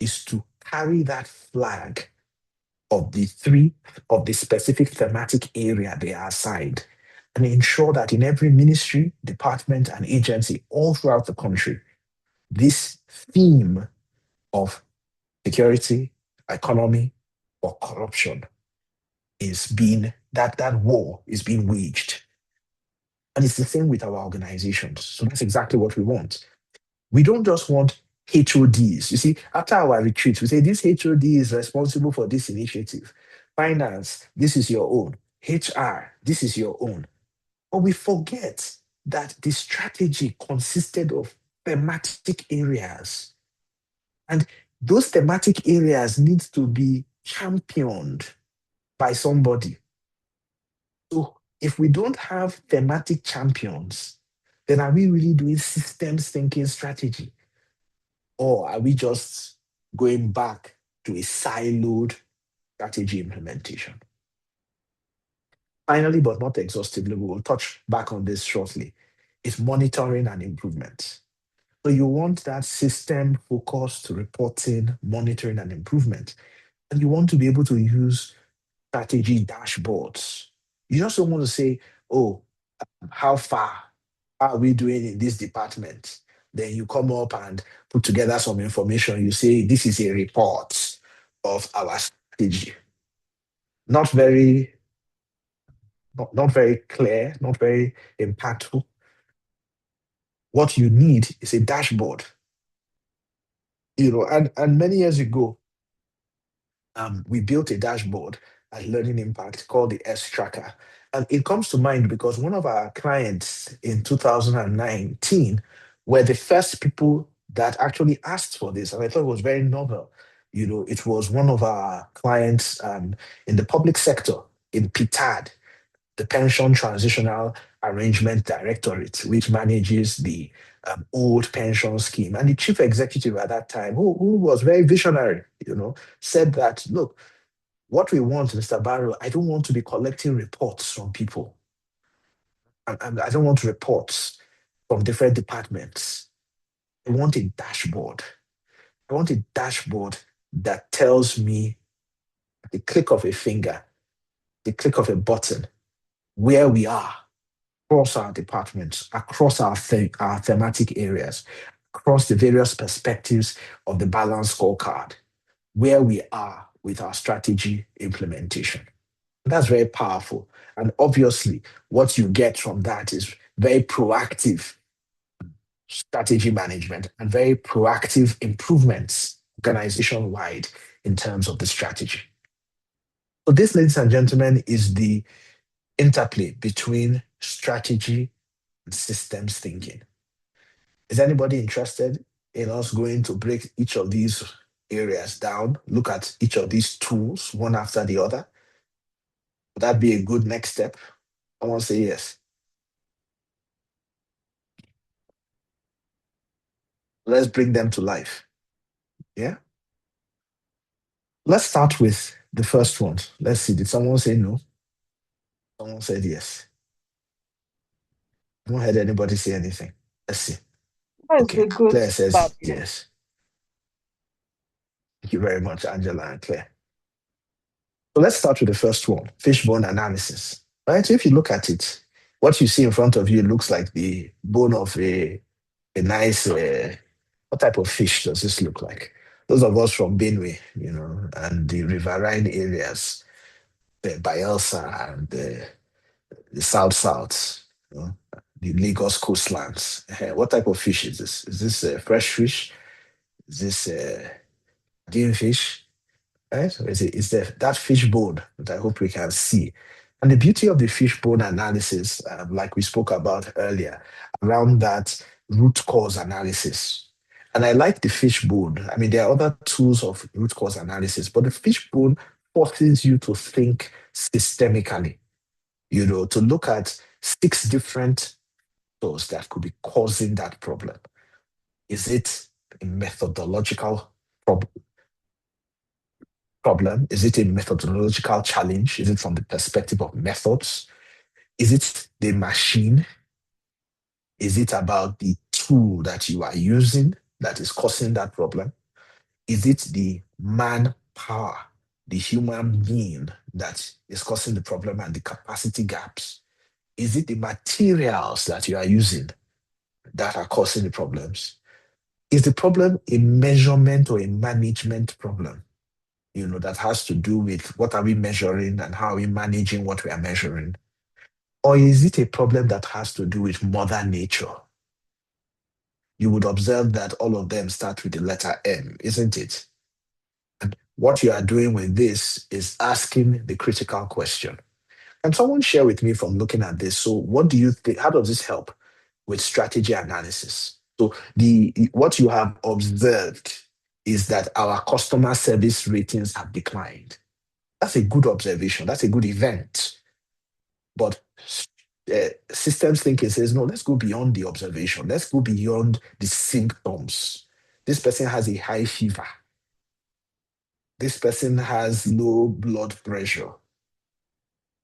is to carry that flag of the specific thematic area they are assigned and ensure that in every ministry, department, and agency all throughout the country, this theme of security, economy, or corruption is that war is being waged. And it's the same with our organizations. So that's exactly what we want. We don't just want HODs. You see, after our retreat, we say this HOD is responsible for this initiative. Finance, this is your own. HR, this is your own. But we forget that the strategy consisted of thematic areas. And those thematic areas need to be championed by somebody. So if we don't have thematic champions, then are we really doing systems thinking strategy? Or are we just going back to a siloed strategy implementation? Finally, but not exhaustively, we will touch back on this shortly, is monitoring and improvement. So you want that system-focused reporting, monitoring, and improvement. And you want to be able to use strategy dashboards. You just don't want to say, oh, how far are we doing in this department? Then you come up and put together some information. You say, this is a report of our strategy. Not very clear, not very impactful. What you need is a dashboard. And many years ago, we built a dashboard at Learning Impact called the S Tracker. And it comes to mind because one of our clients in 2019 were the first people that actually asked for this. And I thought it was very novel. It was one of our clients in the public sector in PTAD, the Pension Transitional Arrangement Directorate, which manages the old pension scheme. And the chief executive at that time, who was very visionary, said that, look, what we want, Mr. Barrow, I don't want to be collecting reports from people. I don't want reports from different departments. I want a dashboard. I want a dashboard that tells me at the click of a finger, the click of a button, where we are across our departments, across our thematic areas, across the various perspectives of the balanced scorecard, where we are with our strategy implementation. That's very powerful. And obviously, what you get from that is very proactive strategy management and very proactive improvements organization-wide in terms of the strategy. So this, ladies and gentlemen, is the interplay between strategy and systems thinking. Is anybody interested in us going to break each of these areas down, look at each of these tools one after the other? Would that be a good next step? I want to say yes. let's bring them to life. Yeah? Let's start with the first one. Let's see. Did someone say no? Someone said yes. I haven't heard anybody say anything. Let's see.
What is
Okay.
the good
Claire says
bad?
yes. Thank you very much, Angela and Claire. So let's start with the first one, fishbone analysis. Right? So if you look at it, what you see in front of you looks like the bone of a nice, what type of fish does this look like? Those of us from Benue, and the riverine areas, the Bayelsa and the South, the Lagos coastlands. What type of fish is this? Is this fresh fish? Is this game fish? Right? So it's that fish bone that I hope we can see. And the beauty of the fishbone analysis, like we spoke about earlier, around that root cause analysis. And I like the fishbone. I mean, there are other tools of root cause analysis, but the fishbone forces you to think systemically, to look at 6 different factors that could be causing that problem. Is it a methodological problem? Is it a methodological challenge? Is it from the perspective of methods? Is it the machine? Is it about the tool that you are using that is causing that problem? Is it the manpower, the human being that is causing the problem and the capacity gaps? Is it the materials that you are using that are causing the problems? Is the problem a measurement or a management problem? That has to do with what are we measuring and how are we managing what we are measuring? Or is it a problem that has to do with Mother Nature? You would observe that all of them start with the letter M, isn't it? And what you are doing with this is asking the critical question. Can someone share with me from looking at this? So what do you think? How does this help with strategy analysis? So what you have observed is that our customer service ratings have declined. That's a good observation. That's a good event. But systems thinking says, no, let's go beyond the observation. Let's go beyond the symptoms. This person has a high fever. This person has low blood pressure.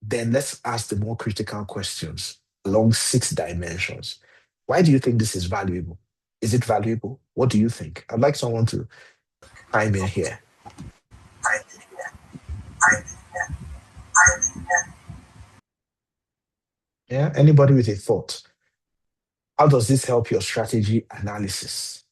Then let's ask the more critical questions along 6 dimensions. Why do you think this is valuable? Is it valuable? What do you think? I'd like someone to chime in here. Yeah, anybody with a thought? How does this help your strategy analysis?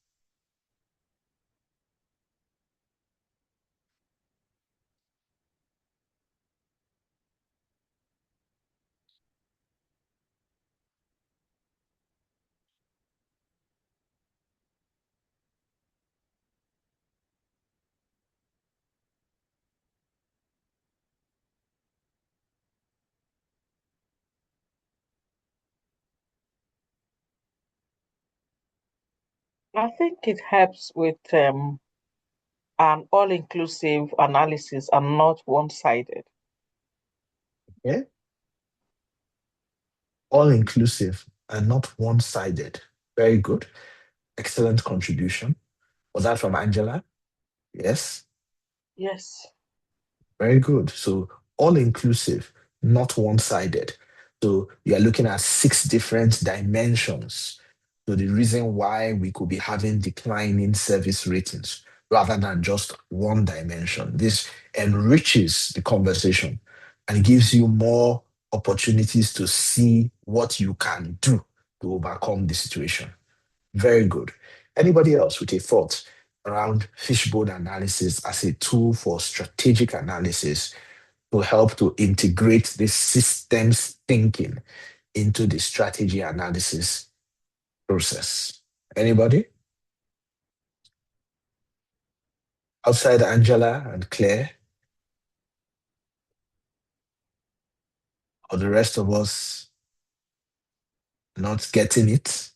I think it helps with an all-inclusive analysis and not one-sided.
Yeah? All inclusive and not one sided. Very good. Excellent contribution. Was that from Angela? Yes.
Yes.
Very good. So all inclusive, not one sided. So you are looking at 6 different dimensions. So the reason why we could be having declining service ratings rather than just one dimension. This enriches the conversation and gives you more opportunities to see what you can do to overcome the situation. Very good. Anybody else with a thought around fishbone analysis as a tool for strategic analysis to help to integrate this systems thinking into the strategy analysis process? Anybody? Outside Angela and Claire? Or the rest of us not getting it?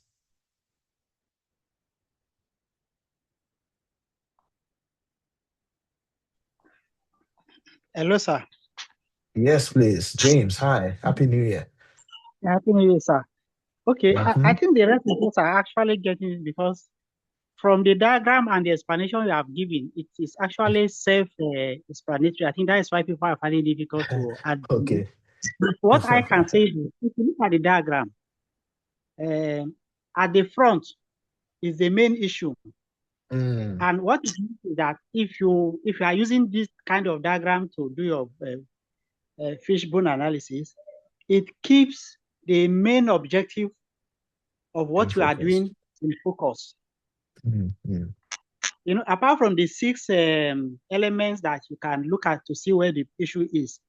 Hello, sir.
Yes, please. James, hi. Happy New Year.
Happy New Year, sir. Okay, I
Mhm.
think the rest of us are actually getting it because from the diagram and the explanation you have given, it is actually self-explanatory. I think that is why people are finding it difficult to add.
Okay.
But what I can say is, if you look at the diagram, at the front is the main issue. And what it means is that if you are using this kind of diagram to do your fishbone analysis, it keeps the main objective of what you are doing in focus. You know, apart from the 6 elements that you can look at to see where the issue is,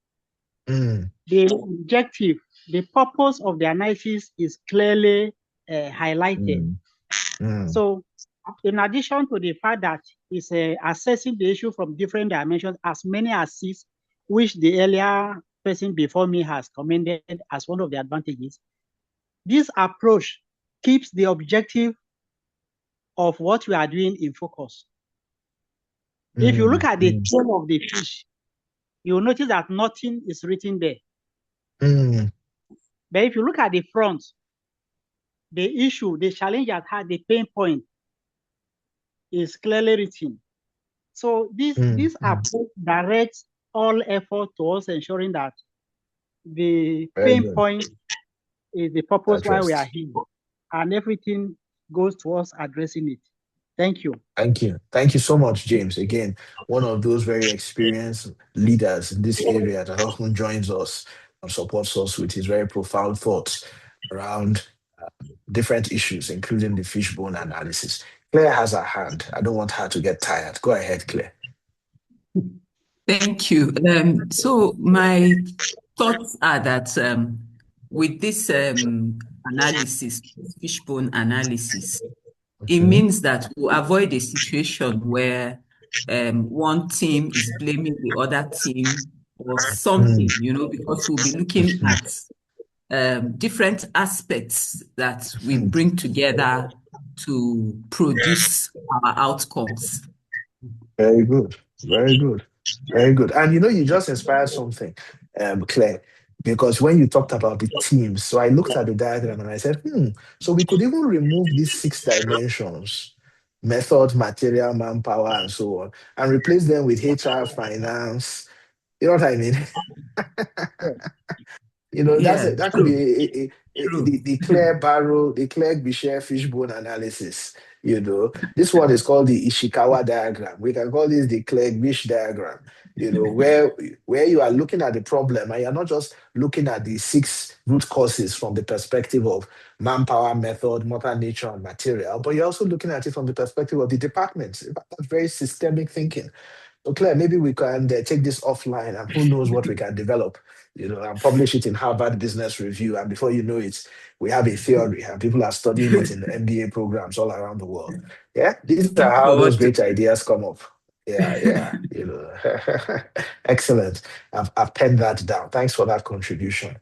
the objective, the purpose of the analysis is clearly highlighted. So, in addition to the fact that it's assessing the issue from different dimensions, as many as 6, which the earlier person before me has commended as one of the advantages, this approach keeps the objective of what we are doing in focus. If you look at the tail of the fish, you'll notice that nothing is written there. But if you look at the front, the issue, the challenge at hand, the pain point is clearly written. So this approach directs all effort towards ensuring that the pain point is the purpose why we are here, and everything goes towards addressing it. Thank you.
Thank you. Thank you so much, James. Again, one of those very experienced leaders in this area that often joins us and supports us with his very profound thoughts around different issues, including the fishbone analysis. Claire has her hand. I don't want her to get tired. Go ahead, Claire.
Thank you. So my thoughts are that with this analysis, fishbone analysis, it means that we avoid a situation where one team is blaming the other team or something, you know, because we'll be looking at different aspects that we bring together to produce our outcomes.
Very good. Very good. Very good. And you know, you just inspired something, Claire, because when you talked about the teams, so I looked at the diagram and I said, so we could even remove these 6 dimensions, method, material, manpower, and so on, and replace them with HR, finance. You know what I mean? You know, that could be the Claire Barrow, the Claire Bichet fishbone analysis. You know, this one is called the Ishikawa diagram. We can call this the Claire Bish diagram. You know, where you are looking at the problem and you're not just looking at the 6 root causes from the perspective of manpower, method, mother nature, and material, but you're also looking at it from the perspective of the departments. That's very systemic thinking. So Claire, maybe we can take this offline and who knows what we can develop, you know, and publish it in Harvard Business Review. And before you know it, we have a theory and people are studying it in the MBA programs all around the world. Yeah, these are how those great ideas come up. Yeah, you know. Excellent. I've penned that down. Thanks for that contribution.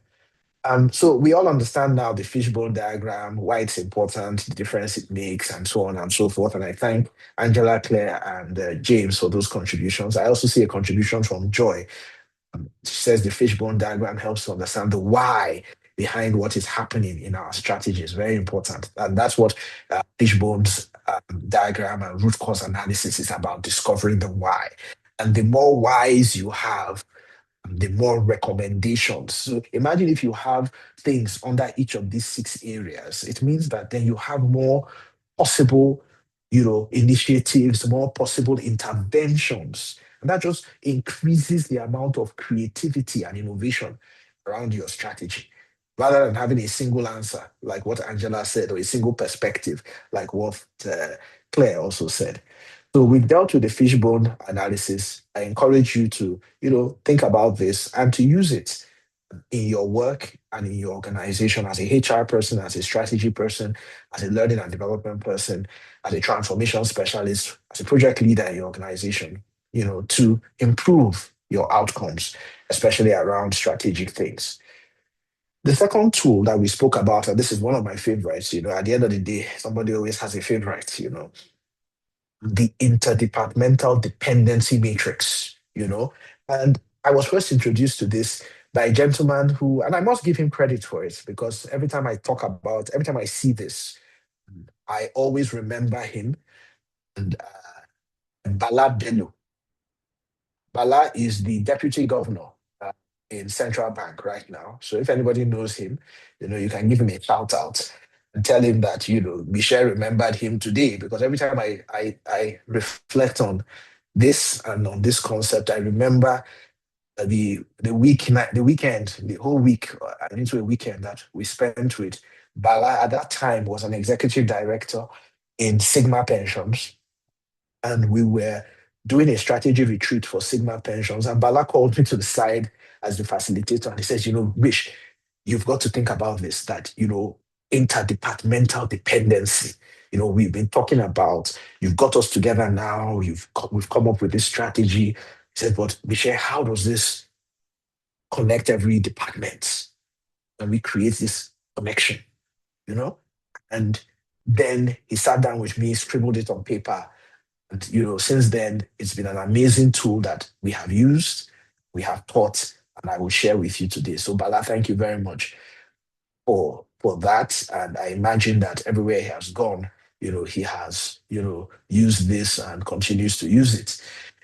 So we all understand now the fishbone diagram, why it's important, the difference it makes, and so on and so forth. And I thank Angela, Claire, and James for those contributions. I also see a contribution from Joy. She says the fishbone diagram helps to understand the why behind what is happening in our strategies. Very important. And that's what fishbone's diagram and root cause analysis is about, discovering the why. And the more whys you have, the more recommendations. So imagine if you have things under each of these 6 areas, it means that then you have more possible, you know, initiatives, more possible interventions. And that just increases the amount of creativity and innovation around your strategy, rather than having a single answer, like what Angela said, or a single perspective, like what Claire also said. So we've dealt with the fishbone analysis. I encourage you to, you know, think about this and to use it in your work and in your organization as a HR person, as a strategy person, as a learning and development person, as a transformation specialist, as a project leader in your organization, you know, to improve your outcomes, especially around strategic things. The second tool that we spoke about, and this is one of my favorites, you know, at the end of the day, somebody always has a favorite, you know, the interdepartmental dependency matrix, you know. And I was first introduced to this by a gentleman who, and I must give him credit for it, because every time I see this, I always remember him and Bala Bello. Bala is the deputy governor in Central Bank right now. So if anybody knows him, you can give him a shout out and tell him that, Michelle remembered him today, because every time I reflect on this and on this concept, I remember the weekend, the whole week, into a weekend that we spent with Bala. At that time was an executive director in Sigma Pensions, and we were doing a strategy retreat for Sigma Pensions. And Bala called me to the side as the facilitator, and he says, Bish, you've got to think about this, that, interdepartmental dependency. We've been talking about, you've got us together now, we've come up with this strategy. He said, but Michelle, how does this connect every department? And we create this connection, And then he sat down with me, scribbled it on paper, and since then, it's been an amazing tool that we have used, we have taught, and I will share with you today. So Bala, thank you very much for that. And I imagine that everywhere he has gone, he has, used this and continues to use it.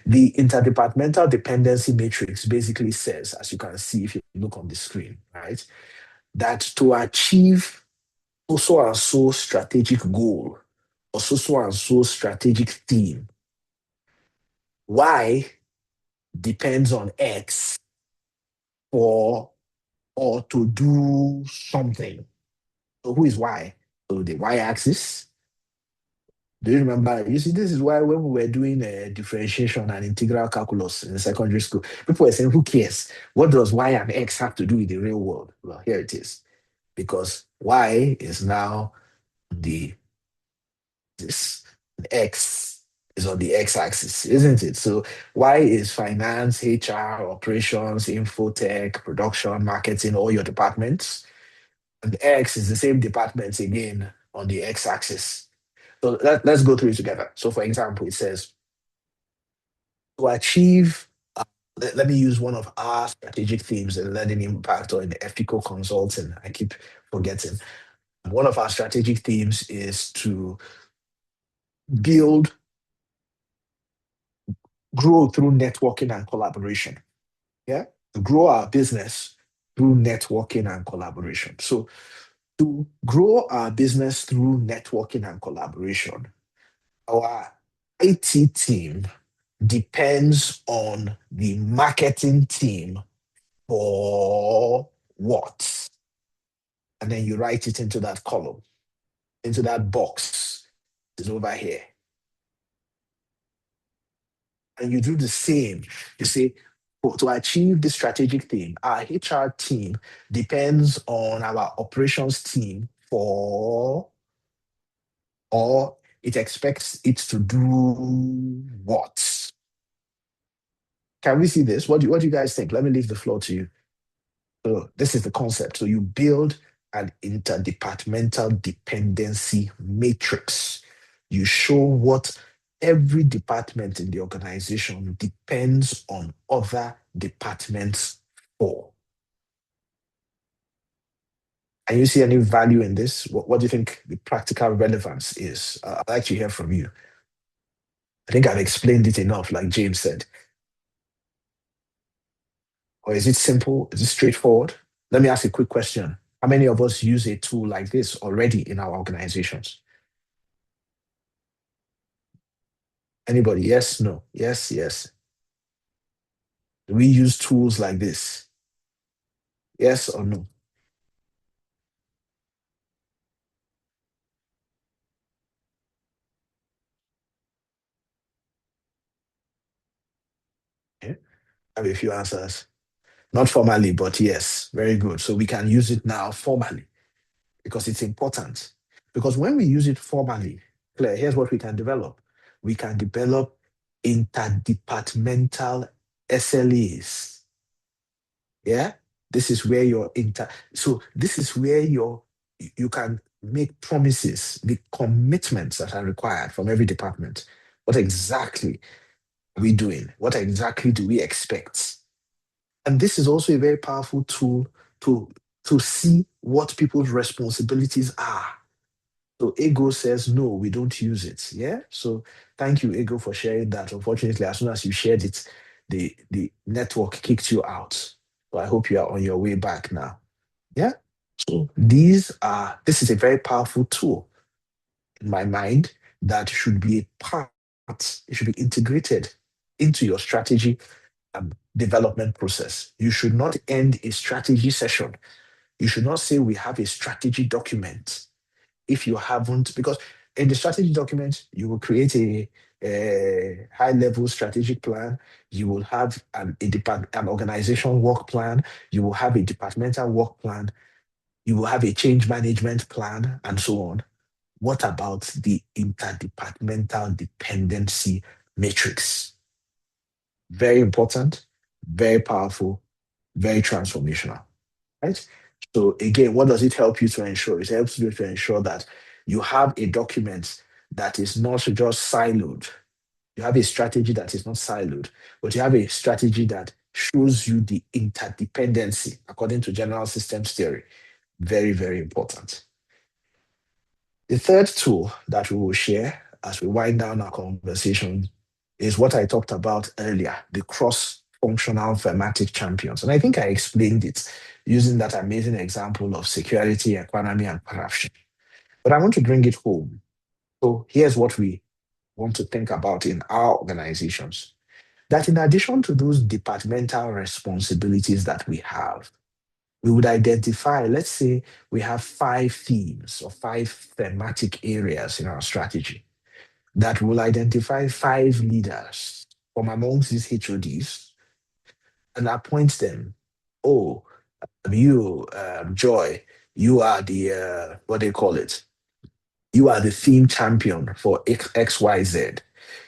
The interdepartmental dependency matrix basically says, as you can see if you look on the screen, right, that to achieve so and so strategic goal or so and so strategic theme, Y depends on X or to do something. So who is Y? So the Y-axis. Do you remember? You see, this is why when we were doing differentiation and integral calculus in secondary school, people were saying, who cares? What does Y and X have to do with the real world? Well, here it is. Because Y is now this X is on the X-axis, isn't it? So Y is finance, HR, operations, infotech, production, marketing, all your departments. And X is the same departments again on the X-axis. So let's go through it together. So for example, it says, to achieve, let me use one of our strategic themes in learning impact or in ethical consulting. I keep forgetting. One of our strategic themes is to grow through networking and collaboration. Yeah, to grow our business through networking and collaboration. So to grow our business through networking and collaboration, our IT team depends on the marketing team for what? And then you write it into that column, into that box. It's over here. And you do the same. You say, to achieve this strategic theme, our HR team depends on our operations team or it expects it to do what? Can we see this? What do you guys think? Let me leave the floor to you. So this is the concept. So you build an interdepartmental dependency matrix. You show what every department in the organization depends on other departments for. And you see any value in this? What do you think the practical relevance is? I'd like to hear from you. I think I've explained it enough, like James said. Or is it simple? Is it straightforward? Let me ask a quick question. How many of us use a tool like this already in our organizations? Anybody? Yes, no. Yes, yes. Do we use tools like this? Yes or no? Okay. I have a few answers. Not formally, but yes. Very good. So we can use it now formally because it's important. Because when we use it formally, Claire, here's what we can develop. We can develop interdepartmental SLAs. Yeah? This is where this is where you can make promises, the commitments that are required from every department. What exactly are we doing? What exactly do we expect? And this is also a very powerful tool to see what people's responsibilities are. So Ego says, no, we don't use it. Yeah. So thank you, Ego, for sharing that. Unfortunately, as soon as you shared it, the network kicked you out. So I hope you are on your way back now. Yeah. So this is a very powerful tool in my mind that should be a part, it should be integrated into your strategy development process. You should not end a strategy session. You should not say we have a strategy document if you haven't, because in the strategy document, you will create a high-level strategic plan. You will have an organization work plan. You will have a departmental work plan. You will have a change management plan, and so on. What about the interdepartmental dependency matrix? Very important, very powerful, very transformational, right? So again, what does it help you to ensure? It helps you to ensure that you have a document that is not just siloed. You have a strategy that is not siloed, but you have a strategy that shows you the interdependency according to general systems theory. Very, very important. The third tool that we will share as we wind down our conversation is what I talked about earlier, the cross-functional thematic champions. And I think I explained it using that amazing example of security, economy, and corruption. But I want to bring it home. So here's what we want to think about in our organizations. That in addition to those departmental responsibilities that we have, we would identify, let's say we have 5 themes or 5 thematic areas in our strategy that will identify 5 leaders from amongst these HODs and appoint them. Oh, you, Joy, you are the, what do you call it? You are the theme champion for XYZ.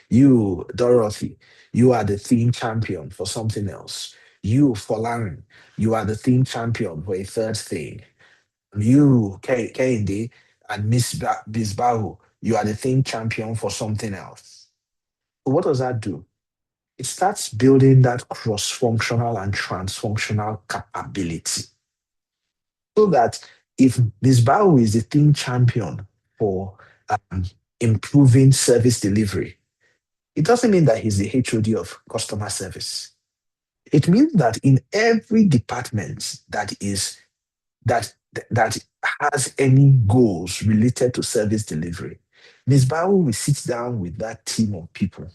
You, Dorothy, you are the theme champion for something else. You, Folarin, you are the theme champion for a third thing. You, Kehinde, and Miss Bisbahu, you are the theme champion for something else. So what does that do? It starts building that cross-functional and trans-functional capability. So that if Bisbahu is the theme champion for improving service delivery, it doesn't mean that he's the HOD of customer service. It means that in every department that has any goals related to service delivery, Ms. Bawu will sit down with that team of people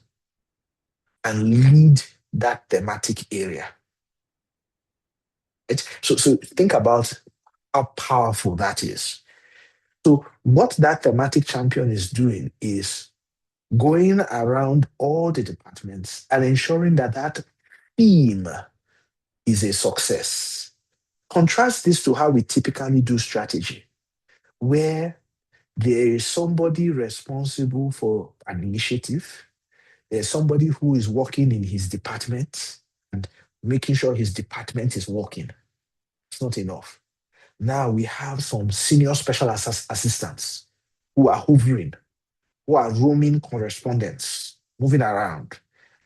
and lead that thematic area. So think about how powerful that is. So what that thematic champion is doing is going around all the departments and ensuring that that theme is a success. Contrast this to how we typically do strategy, where there is somebody responsible for an initiative. There's somebody who is working in his department and making sure his department is working. It's not enough. Now we have some senior special assistants who are hovering, who are roaming correspondents, moving around.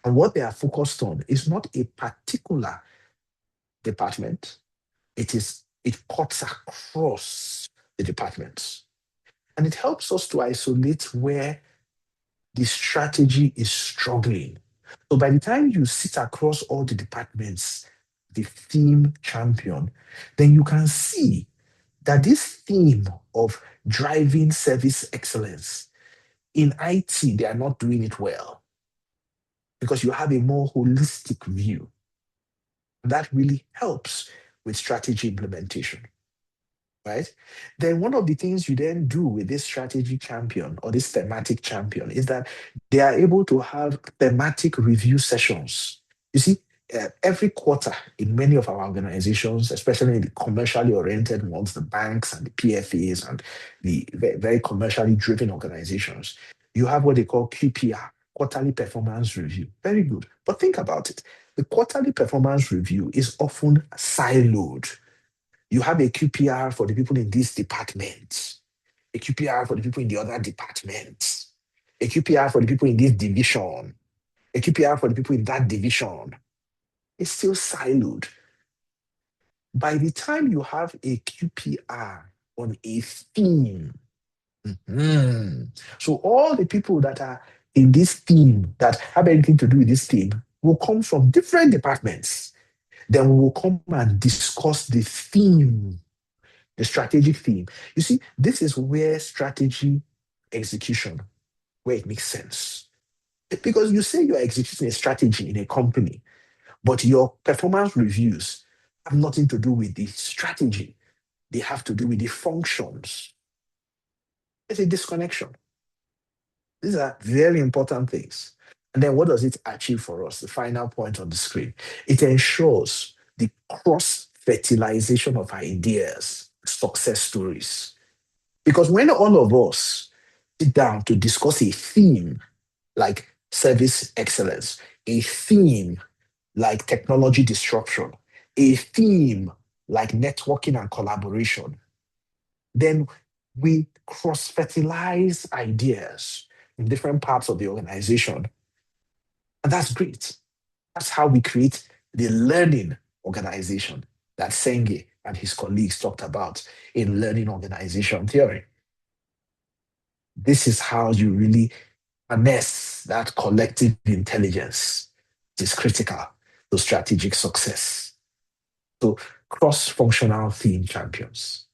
And what they are focused on is not a particular department. It cuts across the departments. And it helps us to isolate where the strategy is struggling. So by the time you sit across all the departments, the theme champion, then you can see that this theme of driving service excellence in IT, they are not doing it well because you have a more holistic view. That really helps with strategy implementation, right? Then one of the things you then do with this strategy champion or this thematic champion is that they are able to have thematic review sessions. You see, every quarter in many of our organizations, especially in the commercially oriented ones, the banks and the PFAs and the very commercially driven organizations, you have what they call QPR, quarterly performance review. Very good. But think about it. The quarterly performance review is often siloed. You have a QPR for the people in this department, a QPR for the people in the other department, a QPR for the people in this division, a QPR for the people in that division. It's still siloed. By the time you have a QPR on a theme, So all the people that are in this team that have anything to do with this team will come from different departments. Then we will come and discuss the theme, the strategic theme. You see, this is where strategy execution, where it makes sense. Because you say you're executing a strategy in a company, but your performance reviews have nothing to do with the strategy. They have to do with the functions. It's a disconnection. These are very important things. And then what does it achieve for us? The final point on the screen. It ensures the cross-fertilization of ideas, success stories. Because when all of us sit down to discuss a theme like service excellence, a theme like technology disruption, a theme like networking and collaboration, then we cross-fertilize ideas in different parts of the organization. And that's great. That's how we create the learning organization that Senge and his colleagues talked about in learning organization theory. This is how you really harness that collective intelligence. It is critical to strategic success. So cross-functional theme champions.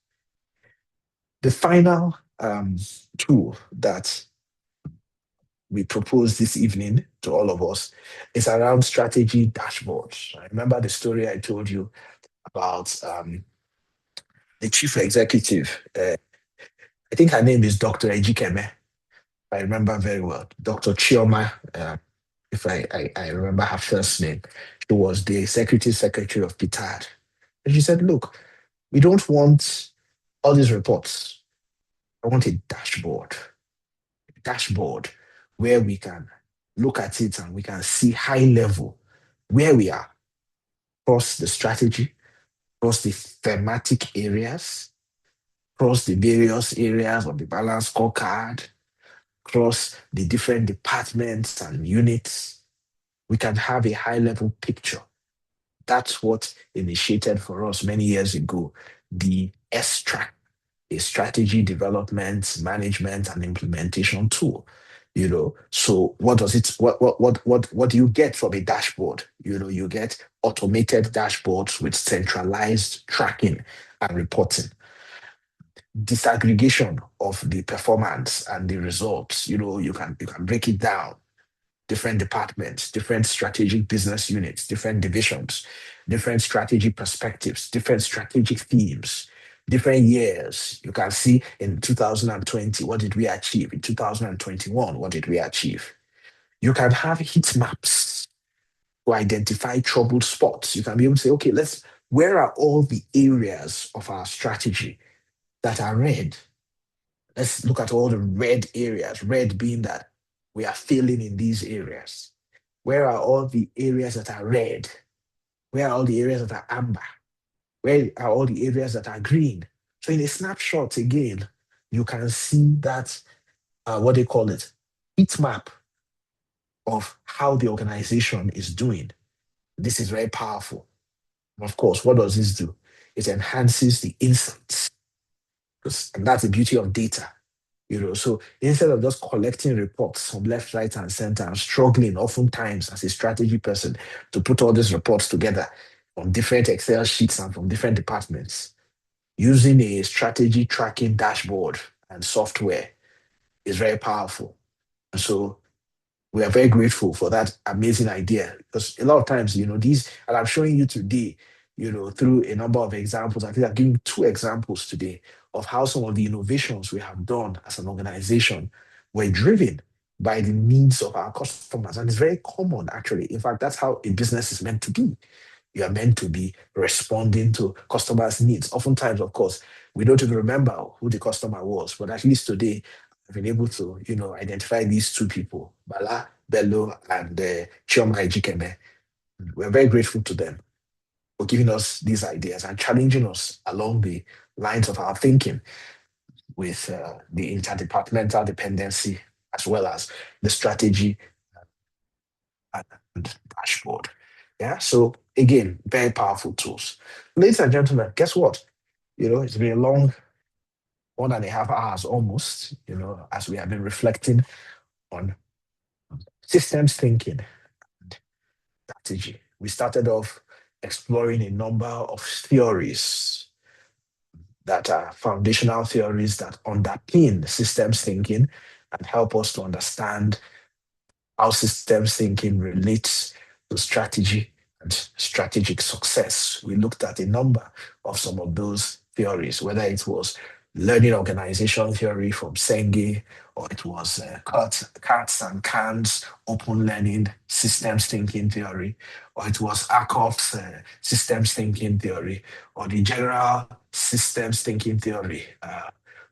The final tool that we propose this evening to all of us is around strategy dashboards. I remember the story I told you about the chief executive. I think her name is Dr. Ejikeme. I remember very well. Dr. Chioma, if I remember her first name. She was the executive secretary of PITAD. And she said, look, we don't want all these reports. I want a dashboard where we can look at it and we can see high level where we are across the strategy, across the thematic areas, across the various areas of the balance scorecard, across the different departments and units. We can have a high level picture. That's what initiated for us many years ago, the S-Track, a strategy development, management, and implementation tool. So what does it what do you get from a dashboard? You get automated dashboards with centralized tracking and reporting, disaggregation of the performance and the results. You can break it down, different departments, different strategic business units, different divisions, different strategy perspectives, different strategic themes, different years. You can see in 2020, what did we achieve? In 2021, what did we achieve? You can have heat maps to identify troubled spots. You can be able to say, okay, where are all the areas of our strategy that are red? Let's look at all the red areas, red being that we are failing in these areas. Where are all the areas that are red? Where are all the areas that are amber? Where are all the areas that are green? So in a snapshot, again, you can see that, what they call it, heat map of how the organization is doing. This is very powerful. And of course, what does this do? It enhances the insights. And that's the beauty of data. So instead of just collecting reports from left, right, and center, and struggling oftentimes as a strategy person to put all these reports together from different Excel sheets and from different departments, using a strategy tracking dashboard and software is very powerful. And so we are very grateful for that amazing idea, because a lot of times, these, and I'm showing you today, through a number of examples. I think I've given 2 examples today of how some of the innovations we have done as an organization were driven by the needs of our customers. And it's very common, actually. In fact, that's how a business is meant to be. You are meant to be responding to customers' needs. Oftentimes, of course, we don't even remember who the customer was, but at least today, I've been able to, identify these 2 people, Bala Bello and Chioma Ejikeme. We're very grateful to them for giving us these ideas and challenging us along the lines of our thinking with the interdepartmental dependency, as well as the strategy and dashboard. Yeah, so again, very powerful tools. Ladies and gentlemen, guess what? It's been a long 1.5 hours almost, as we have been reflecting on systems thinking and strategy. We started off exploring a number of theories that are foundational theories that underpin systems thinking and help us to understand how systems thinking relates to strategy and strategic success. We looked at a number of some of those theories, whether it was learning organization theory from Senge, or it was Katz and Kahn's open learning systems thinking theory, or it was Ackoff's systems thinking theory, or the general systems thinking theory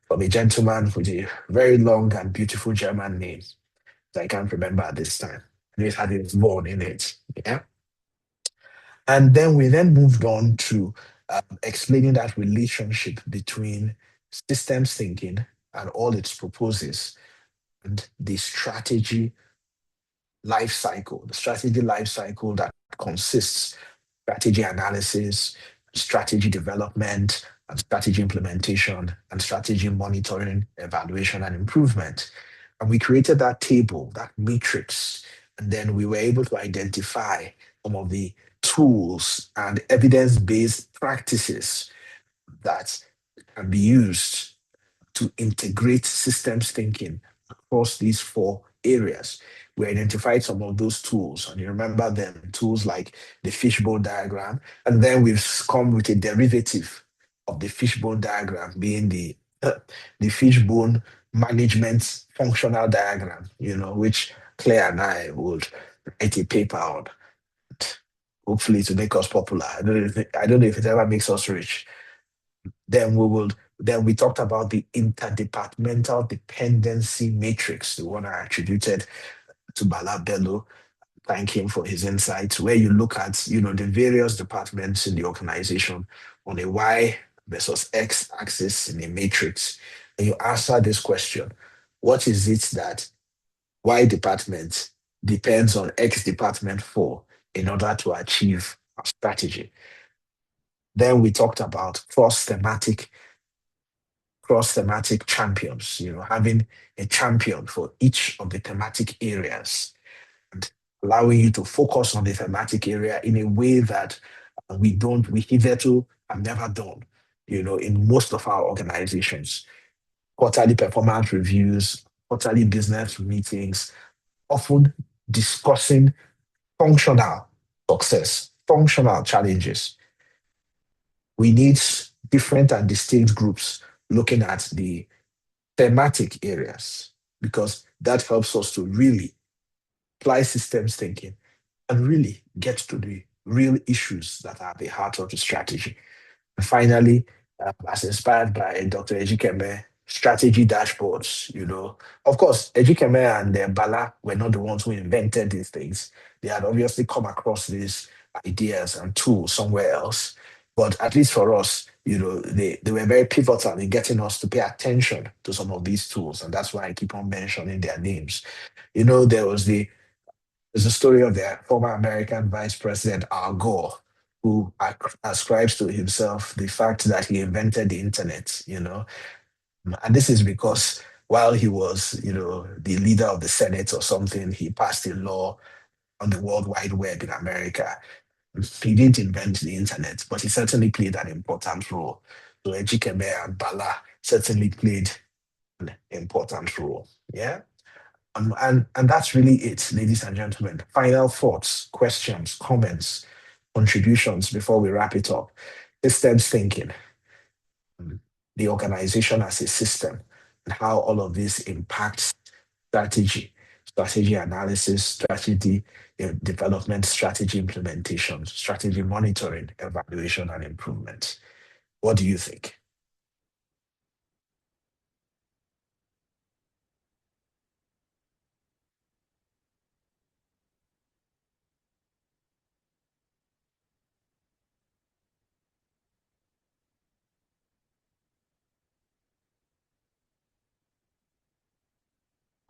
from a gentleman with a very long and beautiful German name that I can't remember at this time. And it had its bone in it. Yeah. And then we moved on to explaining that relationship between systems thinking and all its proposes and the strategy life cycle, that consists strategy analysis, strategy development, and strategy implementation, and strategy monitoring, evaluation, and improvement. And we created that table, that matrix, and then we were able to identify some of the tools and evidence-based practices that can be used to integrate systems thinking across these 4 areas. We identified some of those tools, and you remember them, tools like the fishbone diagram, and then we've come with a derivative of the fishbone diagram being the fishbone management functional diagram, which Claire and I would write a paper on, hopefully to make us popular. I don't know if it ever makes us rich. Then we talked about the interdepartmental dependency matrix, the one I attributed to Bala Bello. Thank him for his insights, where you look at, the various departments in the organization on a Y versus X axis in a matrix. And you answer this question: what is it that Y department depends on X department for in order to achieve our strategy? Then we talked about cross-thematic champions, having a champion for each of the thematic areas and allowing you to focus on the thematic area in a way that we hitherto have never done, in most of our organizations. Quarterly performance reviews, quarterly business meetings, often discussing functional success, functional challenges. We need different and distinct groups looking at the thematic areas, because that helps us to really apply systems thinking and really get to the real issues that are at the heart of the strategy. And finally, as inspired by Dr. Ejikeme, strategy dashboards. Of course, Ejikeme and Bala were not the ones who invented these things. They had obviously come across these ideas and tools somewhere else. But at least for us, they were very pivotal in getting us to pay attention to some of these tools. And that's why I keep on mentioning their names. There's a story of the former American Vice President Al Gore, who ascribes to himself the fact that he invented the internet, And this is because while he was, the leader of the Senate or something, he passed a law on the World Wide Web in America. He didn't invent the internet, but he certainly played an important role. So Ejikeme and Bala certainly played an important role. Yeah. And that's really it, ladies and gentlemen. Final thoughts, questions, comments, contributions before we wrap it up. Systems thinking, the organization as a system, and how all of this impacts strategy analysis, strategy development, strategy implementation, strategy monitoring, evaluation, and improvement. What do you think?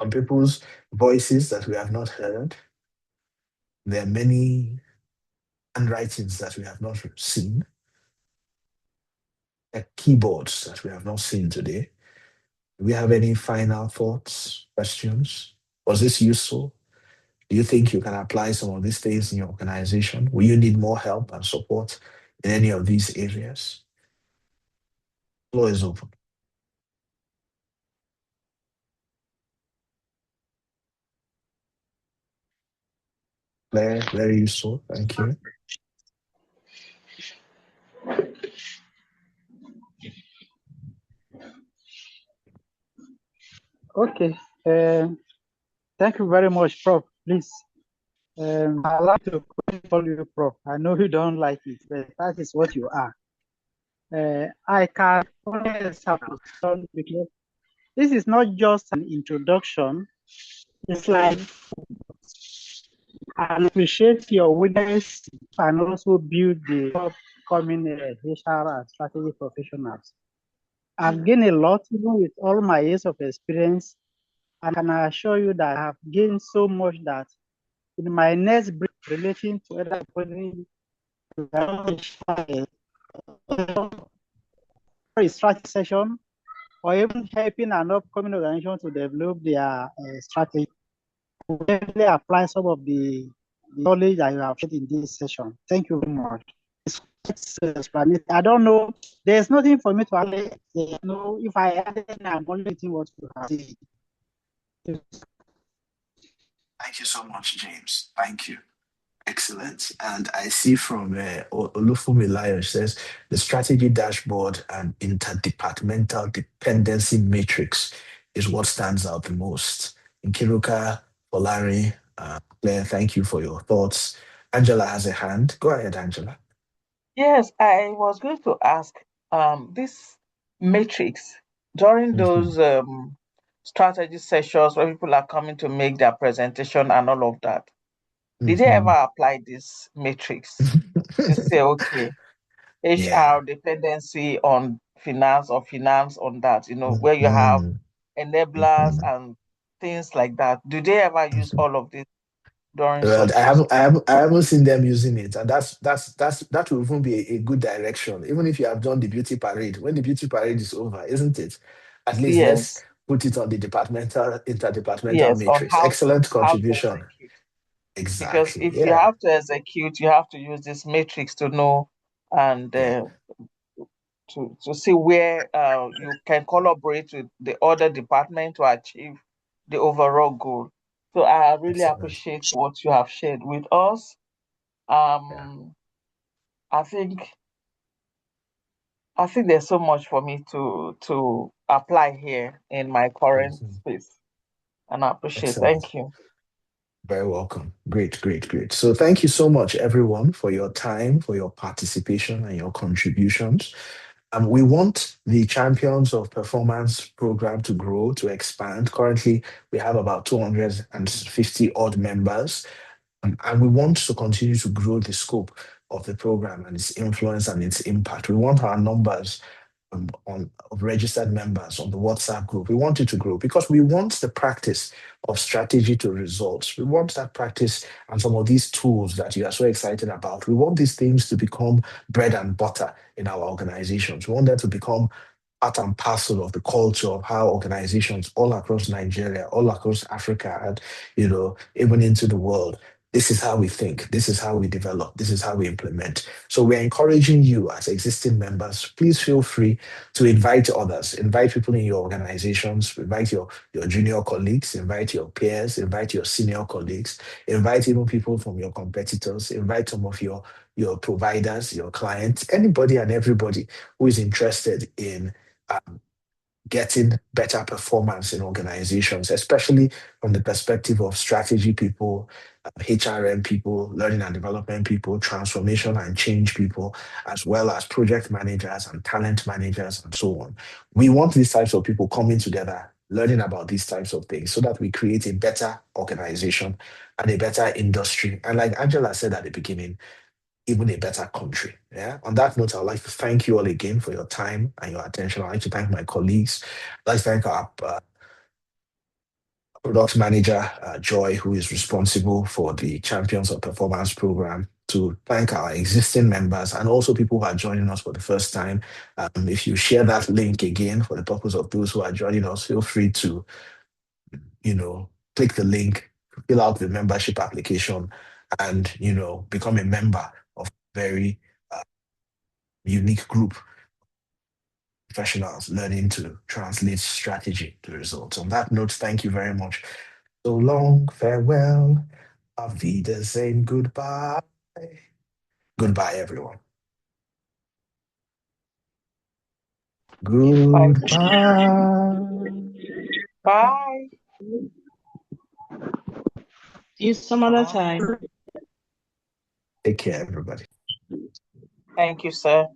Some people's voices that we have not heard. There are many handwritings that we have not seen. There are keyboards that we have not seen today. Do we have any final thoughts, questions? Was this useful? Do you think you can apply some of these things in your organization? Will you need more help and support in any of these areas? Floor is open. Claire, very useful. Thank you.
Okay. Thank you very much, Prof. Please. I like to call you Prof. I know you don't like it, but that is what you are. I can only support because this is not just an introduction. It's like I appreciate your willingness and also build the upcoming HR and strategy professionals. I've gained a lot, even with all my years of experience, and I can assure you that I have gained so much that in my next brief relating to other strategy session, or even helping an upcoming organization to develop their strategy, we definitely apply some of the knowledge that you have shared in this session. Thank you very much. I don't know. There's nothing for me to add. No, if I add, I'm only waiting what you have said.
Thank you so much, James. Thank you. Excellent. And I see from Olufumi Layo says the strategy dashboard and interdepartmental dependency matrix is what stands out the most. Nkiruka, Polari, Claire, thank you for your thoughts. Angela has a hand. Go ahead, Angela.
Yes, I was going to ask this matrix during those strategy sessions where people are coming to make their presentation and all of that. Did they ever apply this matrix to say, okay, HR dependency on finance or finance on that, where you have enablers and things like that? Do they ever use all of this during
Well,
such?
I haven't seen them using it, and that will even be a good direction. Even if you have done the beauty parade, when the beauty parade is over, isn't it? At least let's
Yes,
put it on the interdepartmental
yes, on
matrix.
how
Excellent
to
contribution.
execute. Because
Exactly.
if you
Yeah.
have to execute, you have to use this matrix to know and
Yeah.
to see where you can collaborate with the other department to achieve the overall goal. So I really
Excellent.
appreciate what you have shared with us.
Yeah.
I think there's so much for me to apply here in my current space, and I appreciate.
Excellent.
Thank you.
Very welcome. Great, great, great. So thank you so much, everyone, for your time, for your participation and your contributions. We want the Champions of Performance program to grow, to expand. Currently, we have about 250 odd members, and we want to continue to grow the scope of the program and its influence and its impact. We want our numbers of registered members on the WhatsApp group. We want it to grow because we want the practice of strategy to results. We want that practice and some of these tools that you are so excited about. We want these things to become bread and butter in our organizations. We want them to become part and parcel of the culture of how organizations all across Nigeria, all across Africa, and even into the world. This is how we think. This is how we develop. This is how we implement. So we're encouraging you as existing members. Please feel free to invite others. Invite people in your organizations. Invite your junior colleagues. Invite your peers. Invite your senior colleagues. Invite even people from your competitors. Invite some of your providers, your clients, anybody and everybody who is interested in getting better performance in organizations, especially from the perspective of strategy people, HRM people, learning and development people, transformation and change people, as well as project managers and talent managers and so on. We want these types of people coming together, learning about these types of things so that we create a better organization and a better industry. And like Angela said at the beginning, even a better country. Yeah. On that note, I'd like to thank you all again for your time and your attention. I'd like to thank my colleagues. I'd like to thank our product manager, Joy, who is responsible for the Champions of Performance program. to thank our existing members and also people who are joining us for the first time. If you share that link again for the purpose of those who are joining us, feel free to, click the link, fill out the membership application, and, become a member of a very unique group of professionals learning to translate strategy to results. On that note, thank you very much. So long, farewell, auf Wiedersehen, goodbye. Goodbye, everyone. Goodbye.
Bye.
See you some other time.
Take care, everybody.
Thank you, sir.